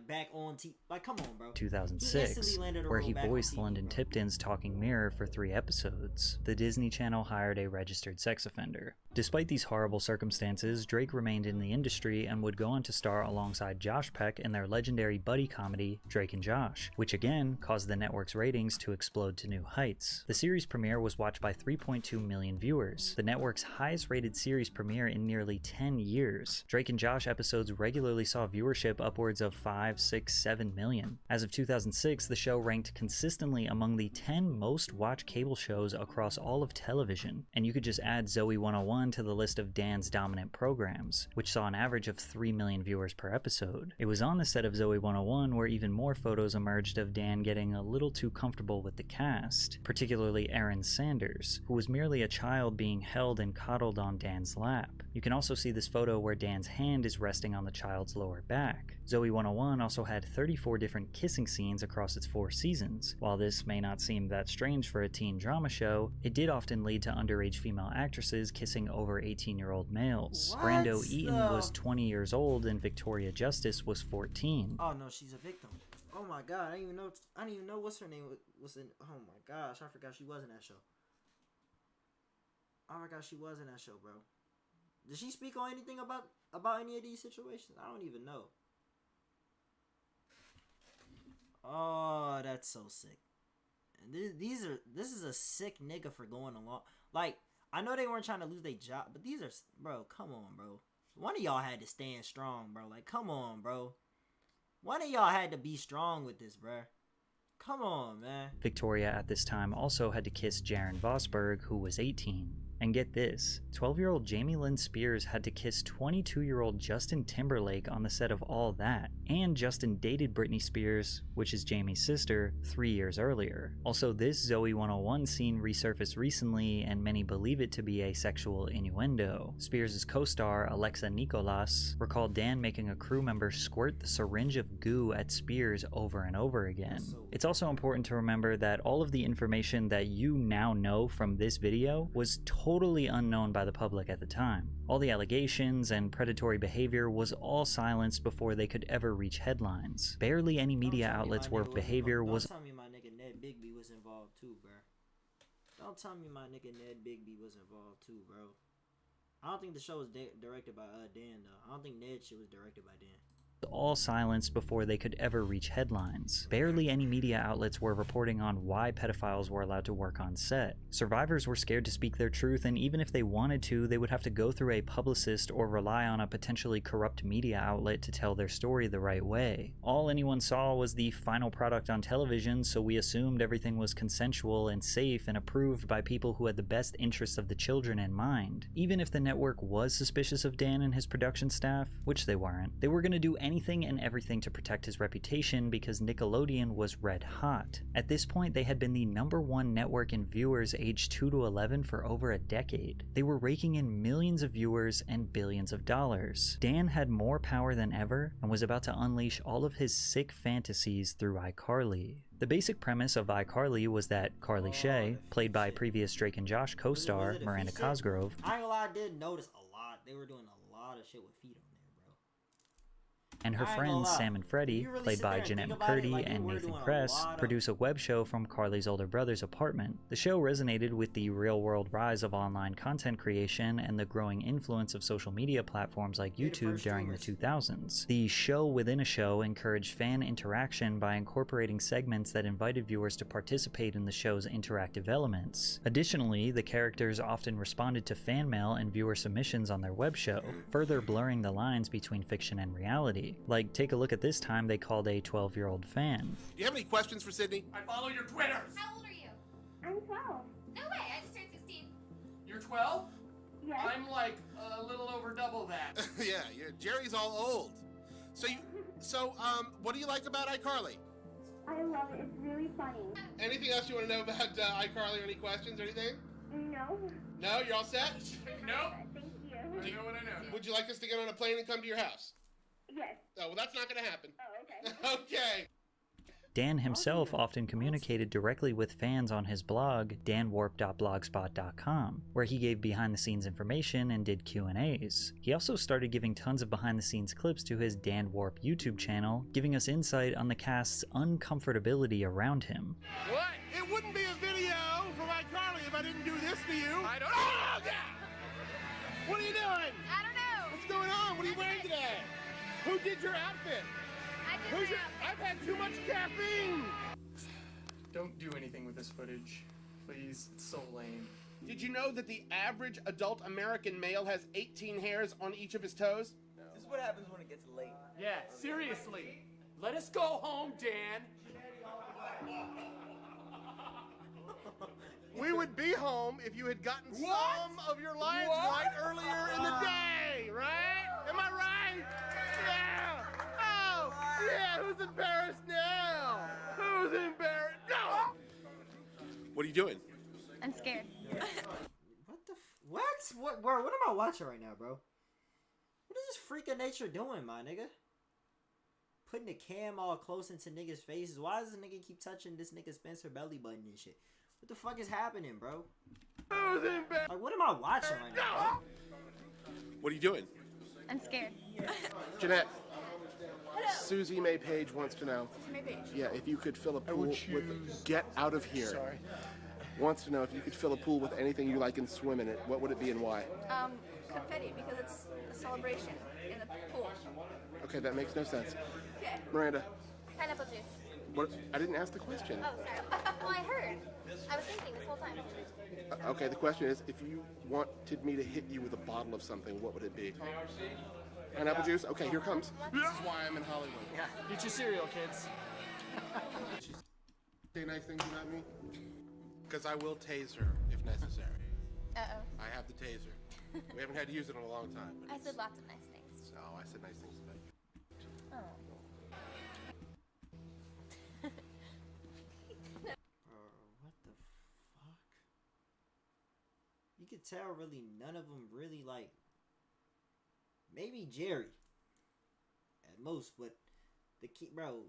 back on like, come on, bro. 2006, where he voiced London Tipton's Talking Mirror for 3 episodes. The Disney Channel hired a registered sex offender. Despite these horrible circumstances, Drake remained in the industry and would go on to star alongside Josh Peck in their legendary buddy comedy, Drake and Josh, which again caused the network's ratings to explode to new heights. The series premiere was watched by 3.2 million viewers, the network's highest rated series premiere in nearly 10 years. Drake and Josh episodes regularly saw viewership upwards of 5, 6, 7 million. As of 2006, the show ranked consistently among the 10 most watched cable shows across all of television, and you could just add Zoe 101 to the list of Dan's dominant programs, which saw an average of 3 million viewers per episode. It was on the set of Zoe 101 where even more photos emerged of Dan getting a little too comfortable with the cast, particularly Erin Sanders, who was merely a child being held and coddled on Dan's lap. You can also see this photo where Dan's hand is resting on the child's lower back. Zoe 101 also had 34 different kissing scenes across its 4 seasons. While this may not seem that strange for a teen drama show, it did often lead to underage female actresses kissing over 18-year-old males. What? Brando Eaton was 20 years old and Victoria Justice was 14. Oh no, she's a victim. Oh my god, I didn't even know what's her name was in. Oh my gosh, I forgot she was in that show. I forgot she was in that show, bro. Did she speak on anything about any of these situations? I don't even know. Oh, that's so sick. And this is a sick nigga for going along. Like, I know they weren't trying to lose their job, but these are, bro, come on, bro. One of y'all had to stand strong, bro. Like, come on, bro. One of y'all had to be strong with this, bro. Come on, man. Victoria at this time also had to kiss Jaron Vosberg, who was 18. And get this, 12-year-old Jamie Lynn Spears had to kiss 22-year-old Justin Timberlake on the set of All That, and Justin dated Britney Spears, which is Jamie's sister, 3 years earlier. Also, this Zoe 101 scene resurfaced recently, and many believe it to be a sexual innuendo. Spears' co-star, Alexa Nicolas, recalled Dan making a crew member squirt the syringe of goo at Spears over and over again. It's also important to remember that all of the information that you now know from this video was totally unknown by the public at the time. All the allegations and predatory behavior was all silenced before they could ever reach headlines. Barely any media outlets where behavior was. Don't tell me my nigga Ned Bigby was involved too, bro. Don't tell me my nigga Ned Bigby was involved too, bro. I don't think the show was directed by Dan though. I don't think Ned shit was directed by Dan. All silenced before they could ever reach headlines. Barely any media outlets were reporting on why pedophiles were allowed to work on set. Survivors were scared to speak their truth, and even if they wanted to, they would have to go through a publicist or rely on a potentially corrupt media outlet to tell their story the right way. All anyone saw was the final product on television, so we assumed everything was consensual and safe and approved by people who had the best interests of the children in mind. Even if the network was suspicious of Dan and his production staff, which they weren't, they were going to do anything and everything to protect his reputation because Nickelodeon was red hot. At this point, they had been the #1 network in viewers aged 2 to 11 for over a decade. They were raking in millions of viewers and billions of dollars. Dan had more power than ever and was about to unleash all of his sick fantasies through iCarly. The basic premise of iCarly was that Carly Shay, played by previous Drake and Josh co-star Miranda Cosgrove, I ain't gonna lie, I did notice a lot. They were doing a lot of shit with feet on there, bro. and her friends Sam and Freddie, played by Jeanette McCurdy and Nathan Kress, produce a web show from Carly's older brother's apartment. The show resonated with the real-world rise of online content creation and the growing influence of social media platforms like YouTube during the 2000s. The show within a show encouraged fan interaction by incorporating segments that invited viewers to participate in the show's interactive elements. Additionally, the characters often responded to fan mail and viewer submissions on their web show, further blurring the lines between fiction and reality. Like, take a look at this time they called a 12-year-old fan. Do you have any questions for Sydney? I follow your Twitters. How old are you? I'm 12. No way, I just turned 16. You're 12? Yes. I'm like a little over double that. Yeah, Jerry's all old. So what do you like about iCarly? I love it. It's really funny. Anything else you want to know about iCarly or any questions or anything? No. No, you're all set? Nope. Thank you. Do you know what I know? Would you like us to get on a plane and come to your house? Yes. Oh, well, that's not going to happen. Oh, okay. Okay. Dan himself often communicated directly with fans on his blog, danwarp.blogspot.com, where he gave behind-the-scenes information and did Q&As. He also started giving tons of behind-the-scenes clips to his Dan Warp YouTube channel, giving us insight on the cast's uncomfortability around him. What? It wouldn't be a video from iCarly if I didn't do this to you. I don't know. Oh, yeah. What are you doing? I don't know. What's going on? What are you wearing today? Who did your outfit? I did I've had too much caffeine. Don't do anything with this footage. Please, it's so lame. Did you know that the average adult American male has 18 hairs on each of his toes? This is what happens when it gets late. Yeah, seriously. Let us go home, Dan. We would be home if you had gotten some of your lines right earlier in the day, right? Am I right? Yeah. Oh, yeah. Who's embarrassed now? Who's embarrassed? No. What are you doing? I'm scared. What, bro? What am I watching right now, bro? What is this freak of nature doing, my nigga? Putting the cam all close into niggas' faces. Why does this nigga keep touching this nigga Spencer belly button and shit? What the fuck is happening, bro? Like, what am I watching right now, bro? What are you doing? I'm scared. Jeanette. Susie May Page wants to know. Susie May Page. Yeah, if you could fill a pool with get out of here. Sorry. Wants to know if you could fill a pool with anything you like and swim in it. What would it be and why? Confetti, because it's a celebration in the pool. Okay, that makes no sense. Okay. Miranda. Pineapple juice. What? I didn't ask the question. Oh, sorry. Well, I heard. I was thinking this whole time. Okay, the question is, if you wanted me to hit you with a bottle of something, what would it be? Pineapple juice? Okay, here comes. This is why I'm in Hollywood. Yeah, get your cereal, kids. Say nice things about me? Because I will tase her if necessary. Uh-oh. I have the taser. We haven't had to use it in a long time. But I said lots of nice things. No, I said nice things about you. Oh. What the fuck? You could tell really none of them really like. Maybe Jerry. At most, but the kid, bro.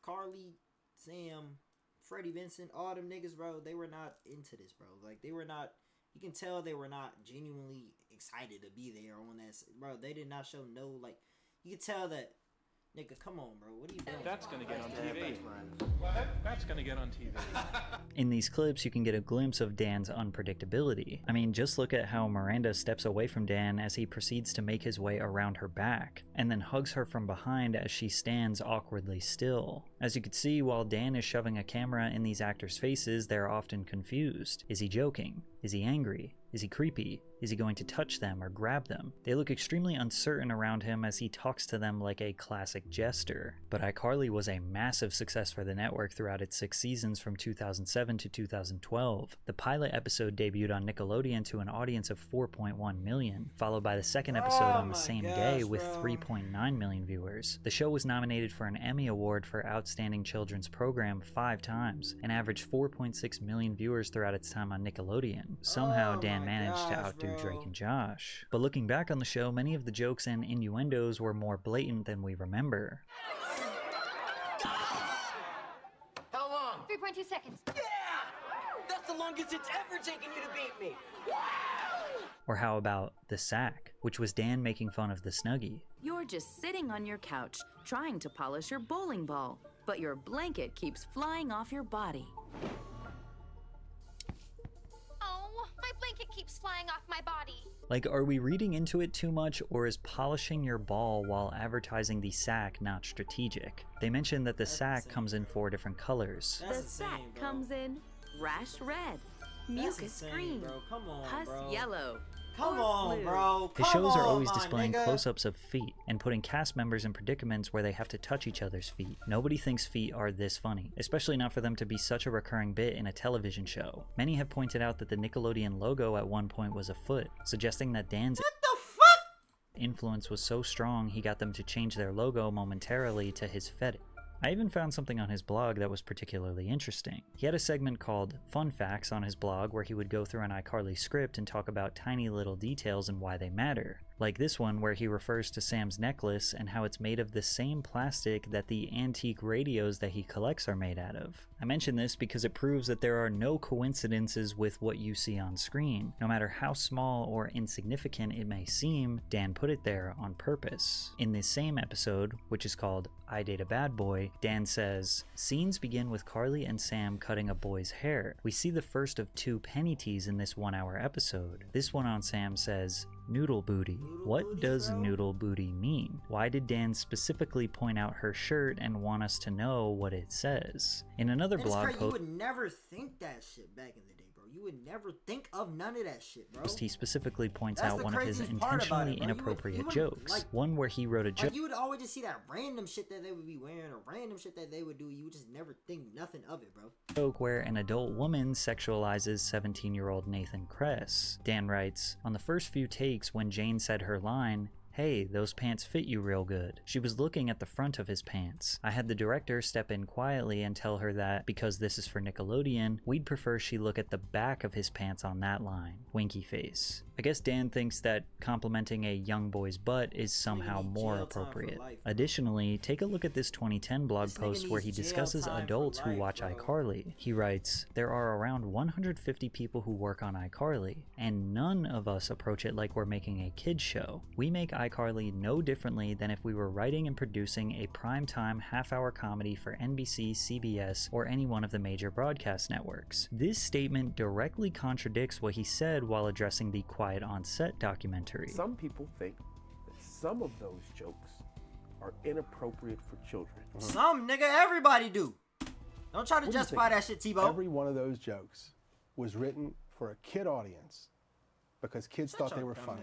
Carly, Sam, Freddie Vincent, all them niggas, bro, they were not into this, bro. Like, they were not, you can tell they were not genuinely excited to be there on that, bro. They did not show no, like, you could tell that, nigga, come on, bro, what are you doing? That's gonna get on TV. That's gonna get on TV. In these clips, you can get a glimpse of Dan's unpredictability. I mean, just look at how Miranda steps away from Dan as he proceeds to make his way around her back, and then hugs her from behind as she stands awkwardly still. As you can see, while Dan is shoving a camera in these actors' faces, they're often confused. Is he joking? Is he angry? Is he creepy? Is he going to touch them or grab them? They look extremely uncertain around him as he talks to them like a classic jester. But iCarly was a massive success for the network throughout its 6 seasons from 2007 to 2012. The pilot episode debuted on Nickelodeon to an audience of 4.1 million, followed by the second episode on the same day with 3.9 million viewers. The show was nominated for an Emmy Award for Outstanding Children's Program 5 times, and averaged 4.6 million viewers throughout its time on Nickelodeon. Somehow Dan managed to outdo Drake and Josh. But looking back on the show, many of the jokes and innuendos were more blatant than we remember. How long? 3.2 seconds. Yeah! That's the longest it's ever taken you to beat me. Or how about the sack, which was Dan making fun of the Snuggie. You're just sitting on your couch, trying to polish your bowling ball, but your blanket keeps flying off your body. Oh, my blanket keeps flying off my body. Like, are we reading into it too much, or is polishing your ball while advertising the sack not strategic? They mentioned that the sack comes in 4 different colors. The sack comes in rash red, mucus green, bro. Come on, pus bro. yellow. Come on, bro. His shows are always my displaying nigga. close-ups of feet and putting cast members in predicaments where they have to touch each other's feet. Nobody thinks feet are this funny, especially not for them to be such a recurring bit in a television show. Many have pointed out that the Nickelodeon logo at one point was a foot, suggesting that Dan's influence was so strong he got them to change their logo momentarily to his fetish. I even found something on his blog that was particularly interesting. He had a segment called Fun Facts on his blog where he would go through an iCarly script and talk about tiny little details and why they matter. Like this one where he refers to Sam's necklace and how it's made of the same plastic that the antique radios that he collects are made out of. I mention this because it proves that there are no coincidences with what you see on screen. No matter how small or insignificant it may seem, Dan put it there on purpose. In this same episode, which is called I Date a Bad Boy, Dan says, "Scenes begin with Carly and Sam cutting a boy's hair. We see the first of 2 penny teas in this 1-hour episode. This one on Sam says, noodle booty. What does noodle booty mean? Why did Dan specifically point out her shirt and want us to know what it says?" In another blog You post, would never think that shit back in the day, bro. You would never think of none of that shit, bro. he specifically points That's out the one of his craziest part about intentionally it, bro. inappropriate would, jokes. like- One where he wrote a joke. Like, you would always just see that random shit that they would be wearing or random shit that they would do. You would just never think nothing of it, bro. Joke where an adult woman sexualizes 17-year-old Nathan Kress. Dan writes, "On the first few takes when Jane said her line, 'Hey, those pants fit you real good,' she was looking at the front of his pants. I had the director step in quietly and tell her that, because this is for Nickelodeon, we'd prefer she look at the back of his pants on that line. Winky face." I guess Dan thinks that complimenting a young boy's butt is somehow more appropriate. Additionally, take a look at this 2010 blog post where he discusses adults who watch iCarly. He writes, "There are around 150 people who work on iCarly, and none of us approach it like we're making a kids show. We make iCarly no differently than if we were writing and producing a primetime half-hour comedy for NBC, CBS, or any one of the major broadcast networks." This statement directly contradicts what he said while addressing the Quiet on Set documentary. Some people think that some of those jokes are inappropriate for children. Some, nigga, everybody do. Don't try to What do you justify think? that shit, Tebow. Every one of those jokes was written for a kid audience because kids thought they were funny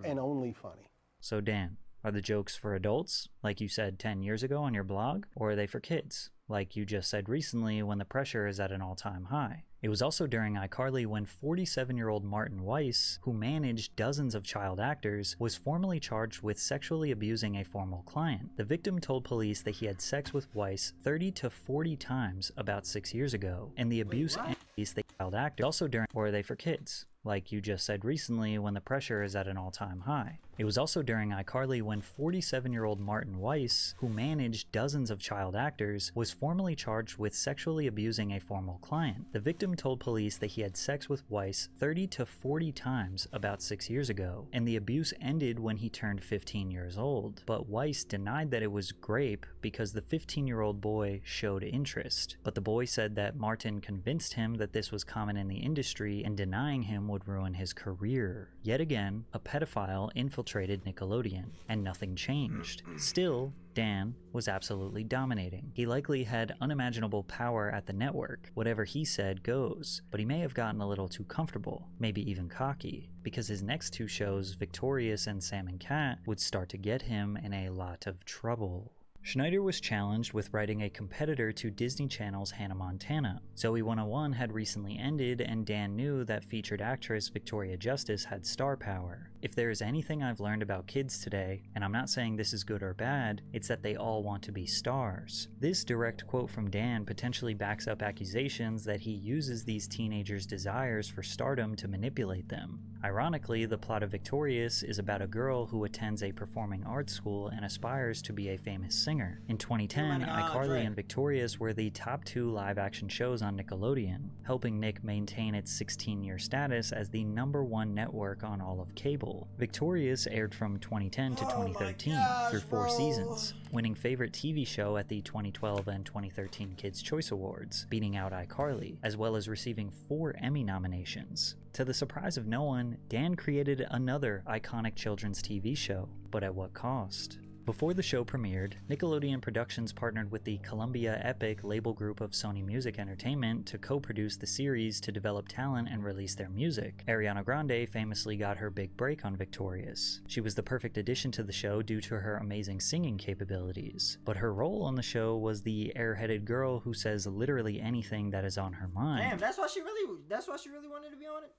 and only funny. So Dan, are the jokes for adults, like you said 10 years ago on your blog, or are they for kids? like you just said recently, when the pressure is at an all-time high. It was also during iCarly when 47-year-old Martin Weiss, who managed dozens of child actors, was formally charged with sexually abusing a former client. The victim told police that he had sex with Weiss 30 to 40 times about 6 years ago, and the abuse and abuse the child actors also during Or Are They for Kids? Like you just said recently, when the pressure is at an all-time high. It was also during iCarly when 47-year-old Martin Weiss, who managed dozens of child actors, was formally charged with sexually abusing a former client. The victim told police that he had sex with Weiss 30 to 40 times about 6 years ago, and the abuse ended when he turned 15 years old. But Weiss denied that it was rape because the 15-year-old boy showed interest. But the boy said that Martin convinced him that this was common in the industry, and denying him would ruin his career. Yet again, a pedophile infiltrated Nickelodeon, and nothing changed. Still, Dan was absolutely dominating. He likely had unimaginable power at the network. Whatever he said goes, but he may have gotten a little too comfortable, maybe even cocky, because his next two shows, Victorious and Sam and Cat, would start to get him in a lot of trouble. Schneider was challenged with writing a competitor to Disney Channel's Hannah Montana. Zoe 101 had recently ended, and Dan knew that featured actress Victoria Justice had star power. If there is anything I've learned about kids today, and I'm not saying this is good or bad, it's that they all want to be stars. This direct quote from Dan potentially backs up accusations that he uses these teenagers' desires for stardom to manipulate them. Ironically, the plot of Victorious is about a girl who attends a performing arts school and aspires to be a famous singer. In 2010, iCarly and Victorious were the top 2 live-action shows on Nickelodeon, helping Nick maintain its 16-year status as the #1 network on all of cable. Victorious aired from 2010 to 2013 through 4 seasons, winning Favorite TV Show at the 2012 and 2013 Kids' Choice Awards, beating out iCarly, as well as receiving 4 Emmy nominations. To the surprise of no one, Dan created another iconic children's TV show, but at what cost? Before the show premiered, Nickelodeon Productions partnered with the Columbia Epic label group of Sony Music Entertainment to co-produce the series to develop talent and release their music. Ariana Grande famously got her big break on Victorious. She was the perfect addition to the show due to her amazing singing capabilities, but her role on the show was the airheaded girl who says literally anything that is on her mind. Damn, that's why she really wanted to be on it?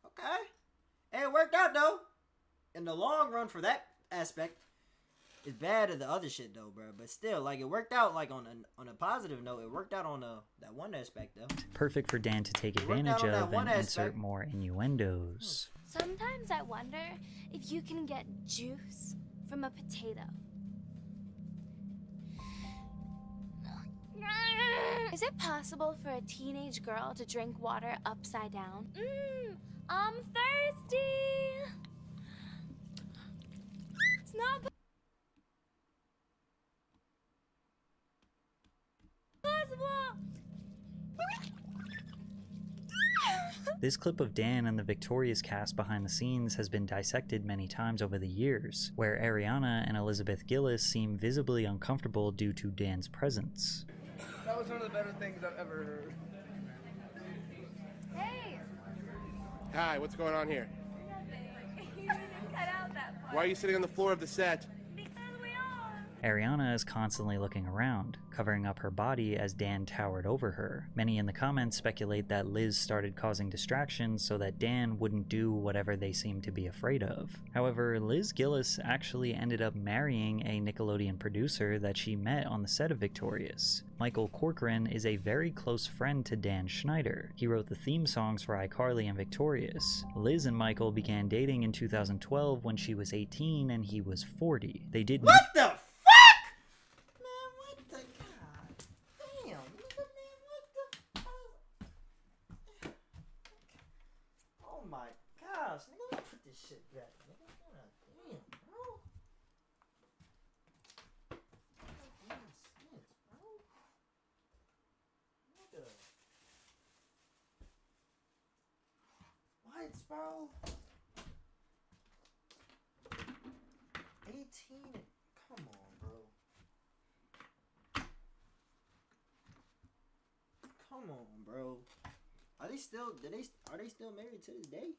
Okay. And it worked out, though. In the long run for that aspect. It's bad at the other shit though, bro. But still, like, it worked out, like, on a positive note. It worked out on that one aspect though. Perfect for Dan to take advantage of and insert more innuendos. Sometimes I wonder if you can get juice from a potato. Is it possible for a teenage girl to drink water upside down? I'm thirsty. It's not possible. This clip of Dan and the Victorious cast behind the scenes has been dissected many times over the years, where Ariana and Elizabeth Gillis seem visibly uncomfortable due to Dan's presence. That was one of the better things I've ever heard. Hey! Hi, what's going on here? Nothing. You didn't cut out that part. Why are you sitting on the floor of the set? Ariana is constantly looking around, covering up her body as Dan towered over her. Many in the comments speculate that Liz started causing distractions so that Dan wouldn't do whatever they seemed to be afraid of. However, Liz Gillis actually ended up marrying a Nickelodeon producer that she met on the set of Victorious. Michael Corcoran is a very close friend to Dan Schneider. He wrote the theme songs for iCarly and Victorious. Liz and Michael began dating in 2012 when she was 18 and he was 40. They did What the bro? 18? Come on, bro. Come on, bro. Are they still married to this day?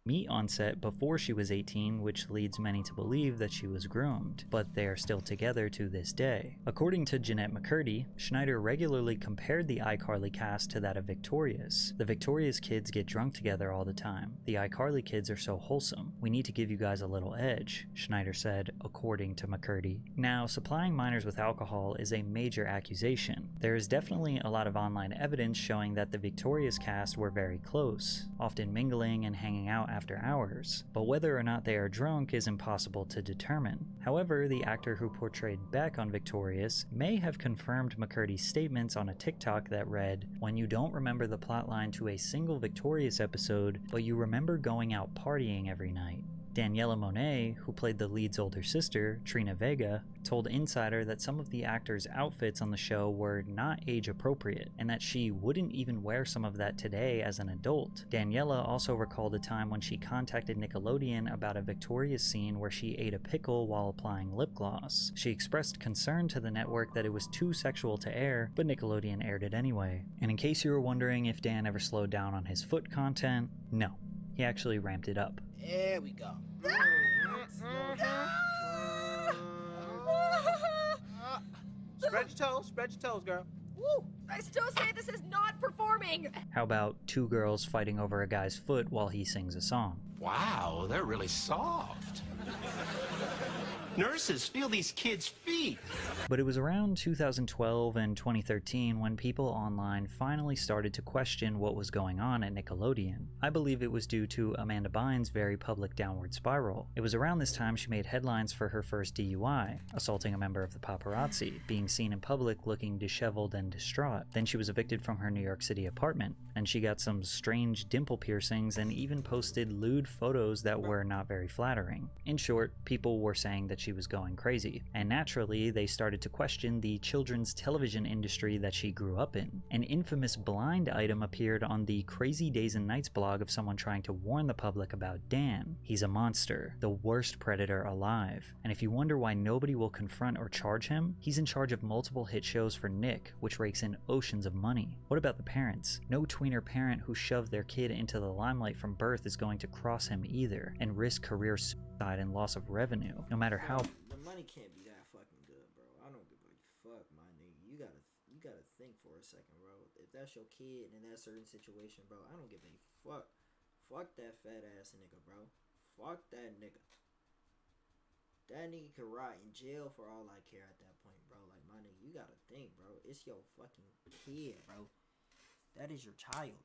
meet on set before she was 18, which leads many to believe that she was groomed, but they are still together to this day. According to Jeanette McCurdy, Schneider regularly compared the iCarly cast to that of Victorious. The Victorious kids get drunk together all the time. The iCarly kids are so wholesome. We need to give you guys a little edge, Schneider said, according to McCurdy. Now, supplying minors with alcohol is a major accusation. There is definitely a lot of online evidence showing that the Victorious cast were very close, often mingling and hanging out after hours, but whether or not they are drunk is impossible to determine. However, the actor who portrayed Beck on Victorious may have confirmed McCurdy's statements on a TikTok that read, "When you don't remember the plotline to a single Victorious episode, but you remember going out partying every night." Daniela Monet, who played the lead's older sister, Trina Vega, told Insider that some of the actors' outfits on the show were not age appropriate, and that she wouldn't even wear some of that today as an adult. Daniela also recalled a time when she contacted Nickelodeon about a Victorious scene where she ate a pickle while applying lip gloss. She expressed concern to the network that it was too sexual to air, but Nickelodeon aired it anyway. And in case you were wondering if Dan ever slowed down on his foot content, no. He actually ramped it up. There we go. Spread your toes, girl. Woo! I still say this is not performing! How about two girls fighting over a guy's foot while he sings a song? Wow, they're really soft. Nurses, feel these kids' feet. But it was around 2012 and 2013 when people online finally started to question what was going on at Nickelodeon. I believe it was due to Amanda Bynes' very public downward spiral. It was around this time she made headlines for her first DUI, assaulting a member of the paparazzi, being seen in public looking disheveled and distraught. Then she was evicted from her New York City apartment, and she got some strange dimple piercings and even posted lewd photos that were not very flattering. In short, people were saying that she was going crazy, and naturally they started to question the children's television industry that she grew up in. An infamous blind item appeared on the Crazy Days and Nights blog of someone trying to warn the public about Dan. He's a monster, the worst predator alive, and if you wonder why nobody will confront or charge him, he's in charge of multiple hit shows for Nick, which rakes in oceans of money. What about the parents? No tweener parent who shoved their kid into the limelight from birth is going to cross him either, and risk career suicide and loss of revenue, no matter how. The money can't be that fucking good, bro. I don't give a fuck, my nigga. You gotta think for a second, bro. If that's your kid in that certain situation, bro, I don't give a fuck. Fuck that fat ass nigga, bro. Fuck that nigga. That nigga could rot in jail for all I care at that point, bro. Like, my nigga, you gotta think, bro. It's your fucking kid, bro. That is your child.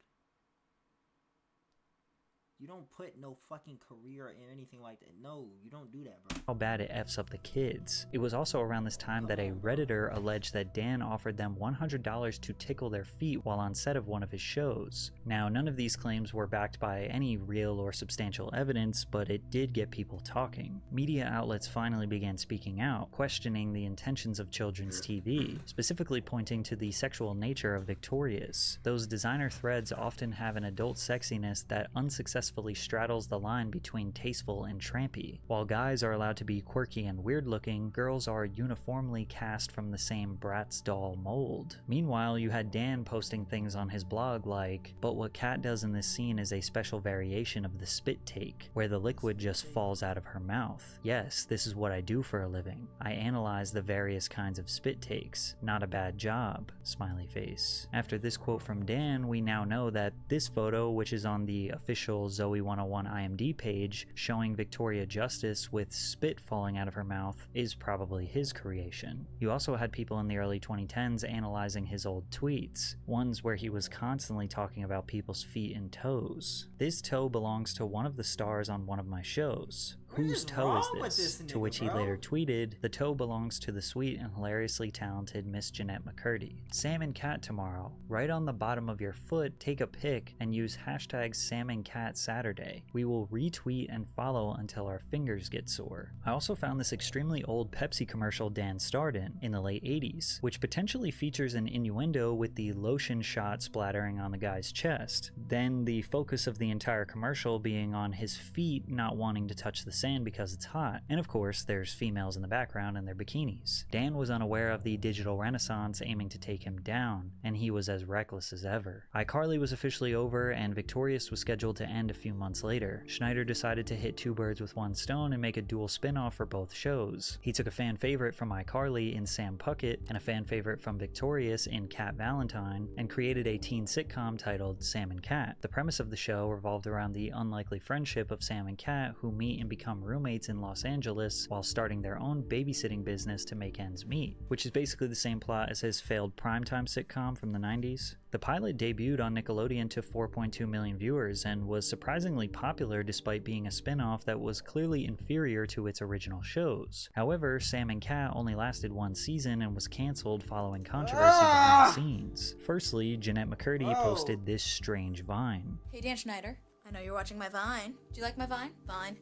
You don't put no fucking career in anything like that. No, you don't do that, bro. How bad it F's up the kids. It was also around this time that a Redditor alleged that Dan offered them $100 to tickle their feet while on set of one of his shows. Now, none of these claims were backed by any real or substantial evidence, but it did get people talking. Media outlets finally began speaking out, questioning the intentions of children's TV, specifically pointing to the sexual nature of Victorious. Those designer threads often have an adult sexiness that unsuccessfully straddles the line between tasteful and trampy. While guys are allowed to be quirky and weird looking, girls are uniformly cast from the same Bratz doll mold. Meanwhile, you had Dan posting things on his blog like, "But what Kat does in this scene is a special variation of the spit take, where the liquid just falls out of her mouth. Yes, this is what I do for a living. I analyze the various kinds of spit takes. Not a bad job," smiley face. After this quote from Dan, we now know that this photo, which is on the official Zoe 101 IMD page showing Victoria Justice with spit falling out of her mouth, is probably his creation. You also had people in the early 2010s analyzing his old tweets, ones where he was constantly talking about people's feet and toes. "This toe belongs to one of the stars on one of my shows. Whose toe is this?" To which he later tweeted, "The toe belongs to the sweet and hilariously talented Miss Jeanette McCurdy. Sam and Cat tomorrow. Right on the bottom of your foot, take a pic and use hashtag Sam and Cat Saturday. We will retweet and follow until our fingers get sore." I also found this extremely old Pepsi commercial Dan starred in the late 80s, which potentially features an innuendo with the lotion shot splattering on the guy's chest, then the focus of the entire commercial being on his feet not wanting to touch the sand sand because it's hot. And of course, there's females in the background in their bikinis. Dan was unaware of the digital renaissance aiming to take him down, and he was as reckless as ever. iCarly was officially over, and Victorious was scheduled to end a few months later. Schneider decided to hit two birds with one stone and make a dual spin-off for both shows. He took a fan favorite from iCarly in Sam Puckett and a fan favorite from Victorious in Cat Valentine, and created a teen sitcom titled Sam and Cat. The premise of the show revolved around the unlikely friendship of Sam and Cat, who meet and become roommates in Los Angeles while starting their own babysitting business to make ends meet, which is basically the same plot as his failed primetime sitcom from the 90s. The pilot debuted on Nickelodeon to 4.2 million viewers and was surprisingly popular despite being a spin-off that was clearly inferior to its original shows. However, Sam and Cat only lasted one season and was cancelled following controversy behind the scenes. Firstly, Jeanette McCurdy posted this strange Vine. Hey Dan Schneider, I know you're watching my Vine. Do you like my Vine? Vine.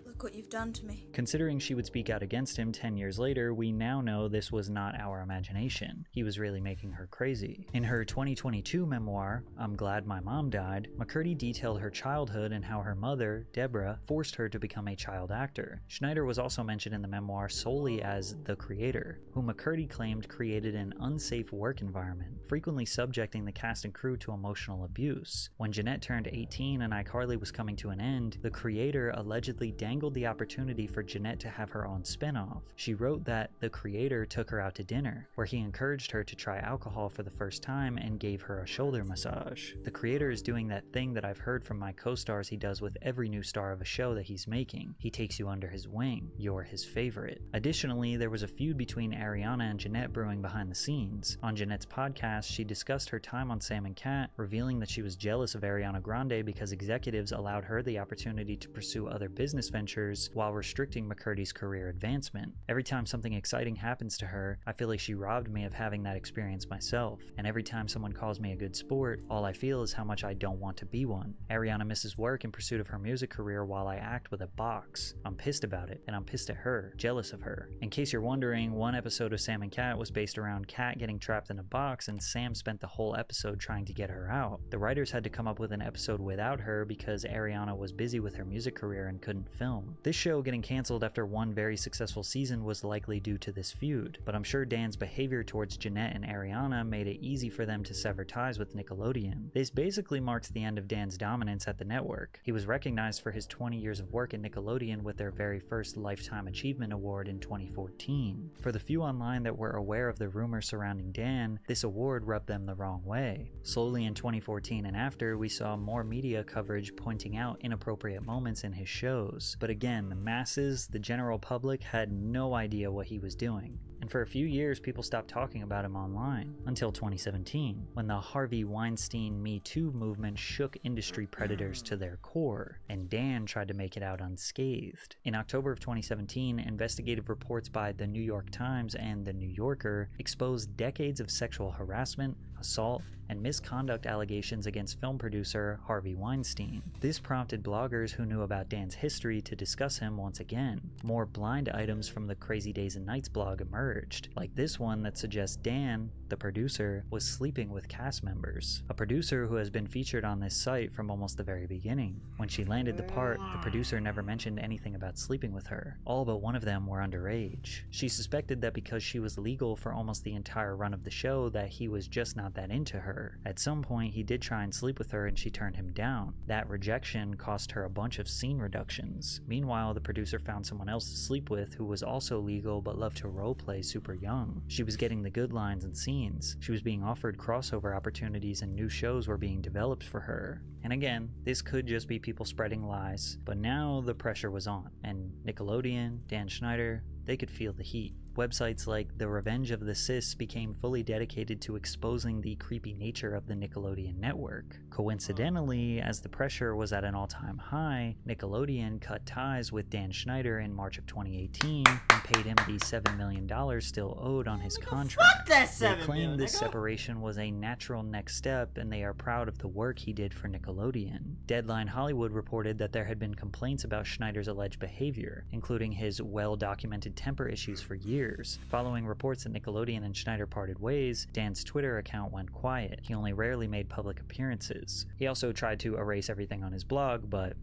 Look what you've done to me. Considering she would speak out against him 10 years later, we now know this was not our imagination. He was really making her crazy. In her 2022 memoir, I'm Glad My Mom Died, McCurdy detailed her childhood and how her mother, Deborah, forced her to become a child actor. Schneider was also mentioned in the memoir solely as the creator, who McCurdy claimed created an unsafe work environment, frequently subjecting the cast and crew to emotional abuse. When Jeanette turned 18 and iCarly was coming to an end, the creator allegedly dangled the opportunity for Jeanette to have her own spin-off. She wrote that the creator took her out to dinner, where he encouraged her to try alcohol for the first time and gave her a shoulder massage. The creator is doing that thing that I've heard from my co-stars he does with every new star of a show that he's making. He takes you under his wing. You're his favorite. Additionally, there was a feud between Ariana and Jeanette brewing behind the scenes. On Jeanette's podcast, she discussed her time on Sam and Cat, revealing that she was jealous of Ariana Grande because executives allowed her the opportunity to pursue other business ventures while restricting McCurdy's career advancement. Every time something exciting happens to her, I feel like she robbed me of having that experience myself. And every time someone calls me a good sport, all I feel is how much I don't want to be one. Ariana misses work in pursuit of her music career while I act with a box. I'm pissed about it, and I'm pissed at her, jealous of her. In case you're wondering, one episode of Sam and Cat was based around Cat getting trapped in a box, and Sam spent the whole episode trying to get her out. The writers had to come up with an episode without her because Ariana was busy with her music career and couldn't film. This show getting cancelled after one very successful season was likely due to this feud, but I'm sure Dan's behavior towards Jeanette and Ariana made it easy for them to sever ties with Nickelodeon. This basically marks the end of Dan's dominance at the network. He was recognized for his 20 years of work at Nickelodeon with their very first Lifetime Achievement Award in 2014. For the few online that were aware of the rumors surrounding Dan, this award rubbed them the wrong way. Slowly in 2014 and after, we saw more media coverage pointing out inappropriate moments in his shows. But again, the masses, the general public, had no idea what he was doing. And for a few years, people stopped talking about him online, until 2017, when the Harvey Weinstein Me Too movement shook industry predators to their core, and Dan tried to make it out unscathed. In October of 2017, investigative reports by The New York Times and The New Yorker exposed decades of sexual harassment, assault, and misconduct allegations against film producer Harvey Weinstein. This prompted bloggers who knew about Dan's history to discuss him once again. More blind items from the Crazy Days and Nights blog emerged, like this one that suggests Dan, the producer, was sleeping with cast members. A producer who has been featured on this site from almost the very beginning. When she landed the part, the producer never mentioned anything about sleeping with her. All but one of them were underage. She suspected that because she was legal for almost the entire run of the show, that he was just not that into her. At some point, he did try and sleep with her and she turned him down. That rejection cost her a bunch of scene reductions. Meanwhile, the producer found someone else to sleep with who was also legal but loved to roleplay super young. She was getting the good lines and scenes. She was being offered crossover opportunities and new shows were being developed for her. And again, this could just be people spreading lies, but now the pressure was on, and Nickelodeon, Dan Schneider, they could feel the heat. Websites like The Revenge of the Sis became fully dedicated to exposing the creepy nature of the Nickelodeon network. Coincidentally, as the pressure was at an all-time high, Nickelodeon cut ties with Dan Schneider in March of 2018 and paid him the $7 million still owed on his contract. They claimed this separation was a natural next step, and they are proud of the work he did for Nickelodeon. Deadline Hollywood reported that there had been complaints about Schneider's alleged behavior, including his well-documented temper issues for years. Following reports that Nickelodeon and Schneider parted ways, Dan's Twitter account went quiet. He only rarely made public appearances. He also tried to erase everything on his blog, but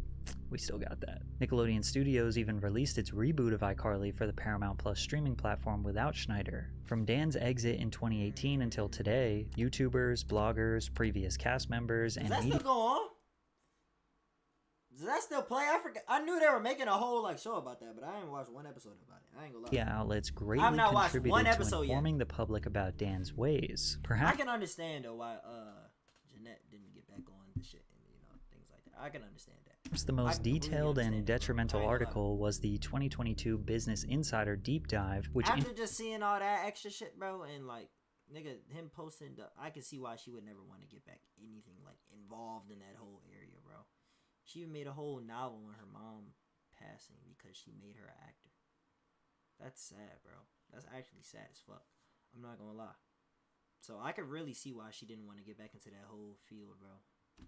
we still got that. Nickelodeon Studios even released its reboot of iCarly for the Paramount Plus streaming platform without Schneider. From Dan's exit in 2018 until today, YouTubers, bloggers, previous cast members, and Does that media... still go on? Does that still play? I forgot. I knew they were making a whole like show about that, but I didn't watch one episode about it. I ain't gonna lie. media outlets greatly I've not watched contributed one to episode informing the public about Dan's ways. I Perhaps can understand though why Jeanette didn't get back on the shit and things like that. I can understand that. the most detailed and detrimental article was the 2022 Business Insider Deep Dive, which after just seeing all that extra shit, bro, and like nigga him posting, I can see why she would never want to get back anything like involved in that whole area, bro. She even made a whole novel on her mom passing because she made her an actor. That's sad, bro. That's actually sad as fuck. I'm not gonna lie. So I could really see why she didn't want to get back into that whole field, bro.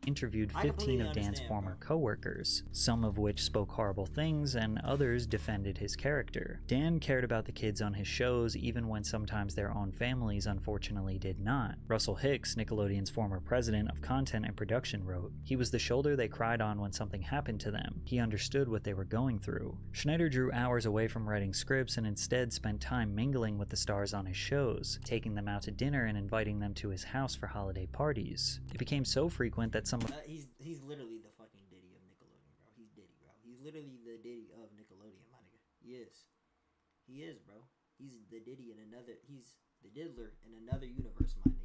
interviewed 15 of Dan's former co-workers, some of which spoke horrible things and others defended his character. Dan cared about the kids on his shows even when sometimes their own families unfortunately did not. Russell Hicks, Nickelodeon's former president of content and production, wrote, "He was the shoulder they cried on when something happened to them. He understood what they were going through." Schneider drew hours away from writing scripts and instead spent time mingling with the stars on his shows, taking them out to dinner and inviting them to his house for holiday parties. It became so frequent that some He's literally the fucking Diddy of Nickelodeon, bro. He's Diddy, bro. He's literally the Diddy of Nickelodeon, my nigga. He is. He is, bro. He's the Diddy in another. He's the Diddler in another universe, my nigga.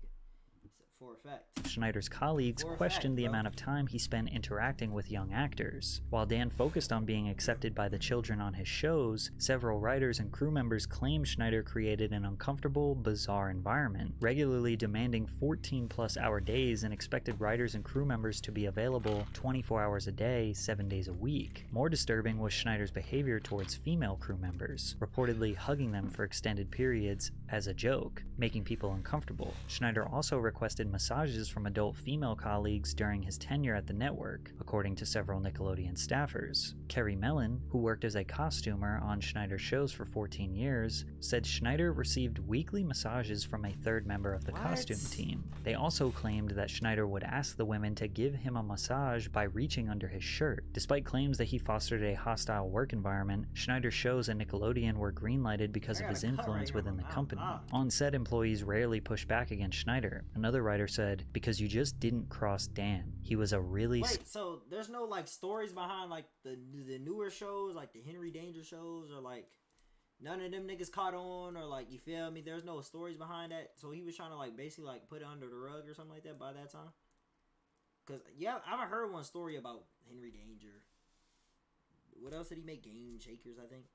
For a fact. Schneider's colleagues questioned the amount of time he spent interacting with young actors. While Dan focused on being accepted by the children on his shows, several writers and crew members claimed Schneider created an uncomfortable, bizarre environment, regularly demanding 14-plus-hour days and expected writers and crew members to be available 24 hours a day, 7 days a week. More disturbing was Schneider's behavior towards female crew members, reportedly hugging them for extended periods as a joke, making people uncomfortable. Schneider also requested massages from adult female colleagues during his tenure at the network, according to several Nickelodeon staffers. Kerry Mellon, who worked as a costumer on Schneider's shows for 14 years, said Schneider received weekly massages from a third member of the costume team. They also claimed that Schneider would ask the women to give him a massage by reaching under his shirt. Despite claims that he fostered a hostile work environment, Schneider's shows at Nickelodeon were greenlighted because of his influence within the company. On-set employees rarely pushed back against Schneider. Another writer said, "Because you just didn't cross Dan. He was a really..." Wait, so there's no like stories behind like the newer shows, like the Henry Danger shows, or like none of them niggas caught on, or like, you feel me? There's no stories behind that. So he was trying to like basically like put it under the rug or something like that by that time. Cause yeah, I've heard one story about Henry Danger. What else did he make? Game Shakers, I think.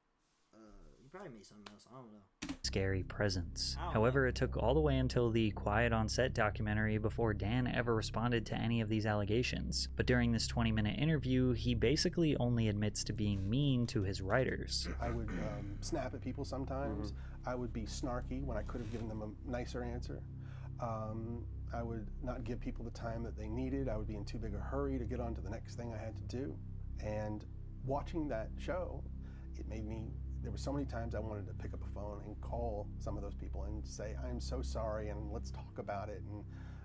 He probably made something else. I don't know. Scary presence. However, it took all the way until the Quiet on Set documentary before Dan ever responded to any of these allegations. But during this 20-minute interview, he basically only admits to being mean to his writers. I would snap at people sometimes. I would be snarky when I could have given them a nicer answer. I would not give people the time that they needed. I would be in too big a hurry to get on to the next thing I had to do. And watching that show, it made me, there were so many times I wanted to pick up a phone and call some of those people and say, "I'm so sorry, and let's talk about it, and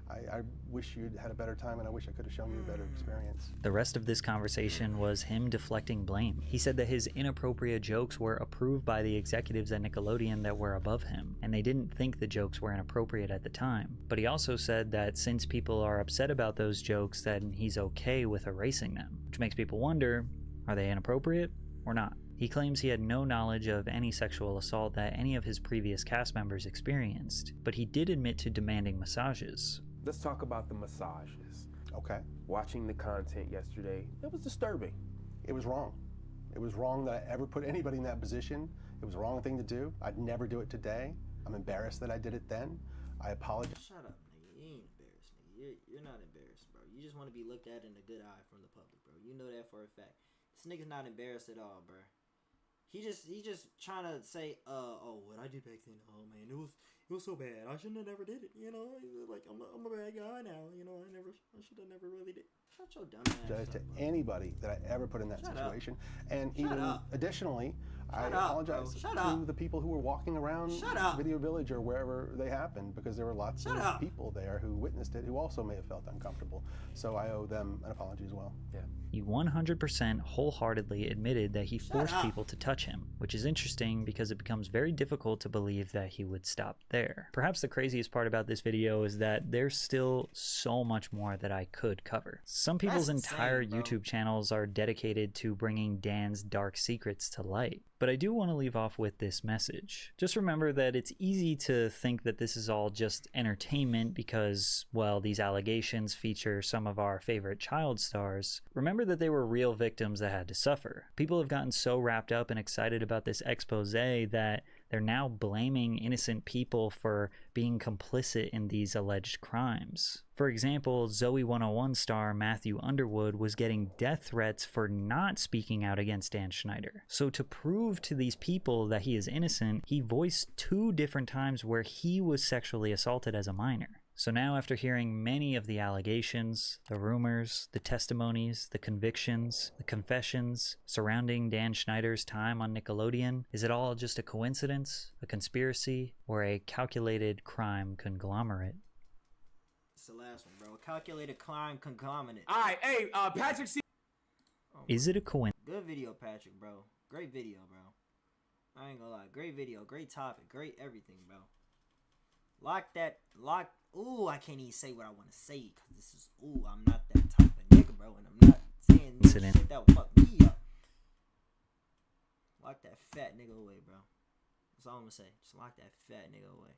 I wish you'd had a better time, and I wish I could have shown you a better experience." The rest of this conversation was him deflecting blame. He said that his inappropriate jokes were approved by the executives at Nickelodeon that were above him, and they didn't think the jokes were inappropriate at the time. But he also said that since people are upset about those jokes, then he's okay with erasing them, which makes people wonder, are they inappropriate or not? He claims he had no knowledge of any sexual assault that any of his previous cast members experienced, but he did admit to demanding massages. Let's talk about the massages. Okay. Watching the content yesterday, it was disturbing. It was wrong. It was wrong that I ever put anybody in that position. It was the wrong thing to do. I'd never do it today. I'm embarrassed that I did it then. I apologize. Shut up, nigga. You ain't embarrassed, nigga. You're not embarrassed, bro. You just want to be looked at in a good eye from the public, bro. You know that for a fact. This nigga's not embarrassed at all, bro. He just trying to say, oh, what I did back then, oh man, it was so bad. I shouldn't have never did it, you know. Like I'm a bad guy now, you know. I should have never really did. Shut your dumb ass To up, bro. anybody that I ever put in that situation, and even additionally, I Shut up, apologize bro. Shut to up. the people who were walking around Shut up. Video Village or wherever they happened, because there were lots Shut of up. people there who witnessed it who also may have felt uncomfortable. So I owe them an apology as well. Yeah. He 100% wholeheartedly admitted that he forced up. people to touch him, which is interesting because it becomes very difficult to believe that he would stop there. Perhaps the craziest part about this video is that there's still so much more that I could cover. Some people's That's insane, entire bro. YouTube channels are dedicated to bringing Dan's dark secrets to light. But I do want to leave off with this message. Just remember that it's easy to think that this is all just entertainment because, well, these allegations feature some of our favorite child stars. Remember that they were real victims that had to suffer. People have gotten so wrapped up and excited about this expose that they're now blaming innocent people for being complicit in these alleged crimes. For example, Zoe 101 star Matthew Underwood was getting death threats for not speaking out against Dan Schneider. So to prove to these people that he is innocent, he voiced 2 different times where he was sexually assaulted as a minor. So now, after hearing many of the allegations, the rumors, the testimonies, the convictions, the confessions surrounding Dan Schneider's time on Nickelodeon, is it all just a coincidence, a conspiracy, or a calculated crime conglomerate? It's the last one, bro. Calculated crime conglomerate. All right, hey, Patrick C. Is it a coincidence? Good video, Patrick, bro. Great video, bro. I ain't gonna lie. Great video. Great topic. Great everything, bro. Ooh, I can't even say what I want to say because this is, ooh, I'm not that type of nigga, bro, and I'm not saying shit that would fuck me up. Lock that fat nigga away, bro. That's all I'm gonna say. Just lock that fat nigga away.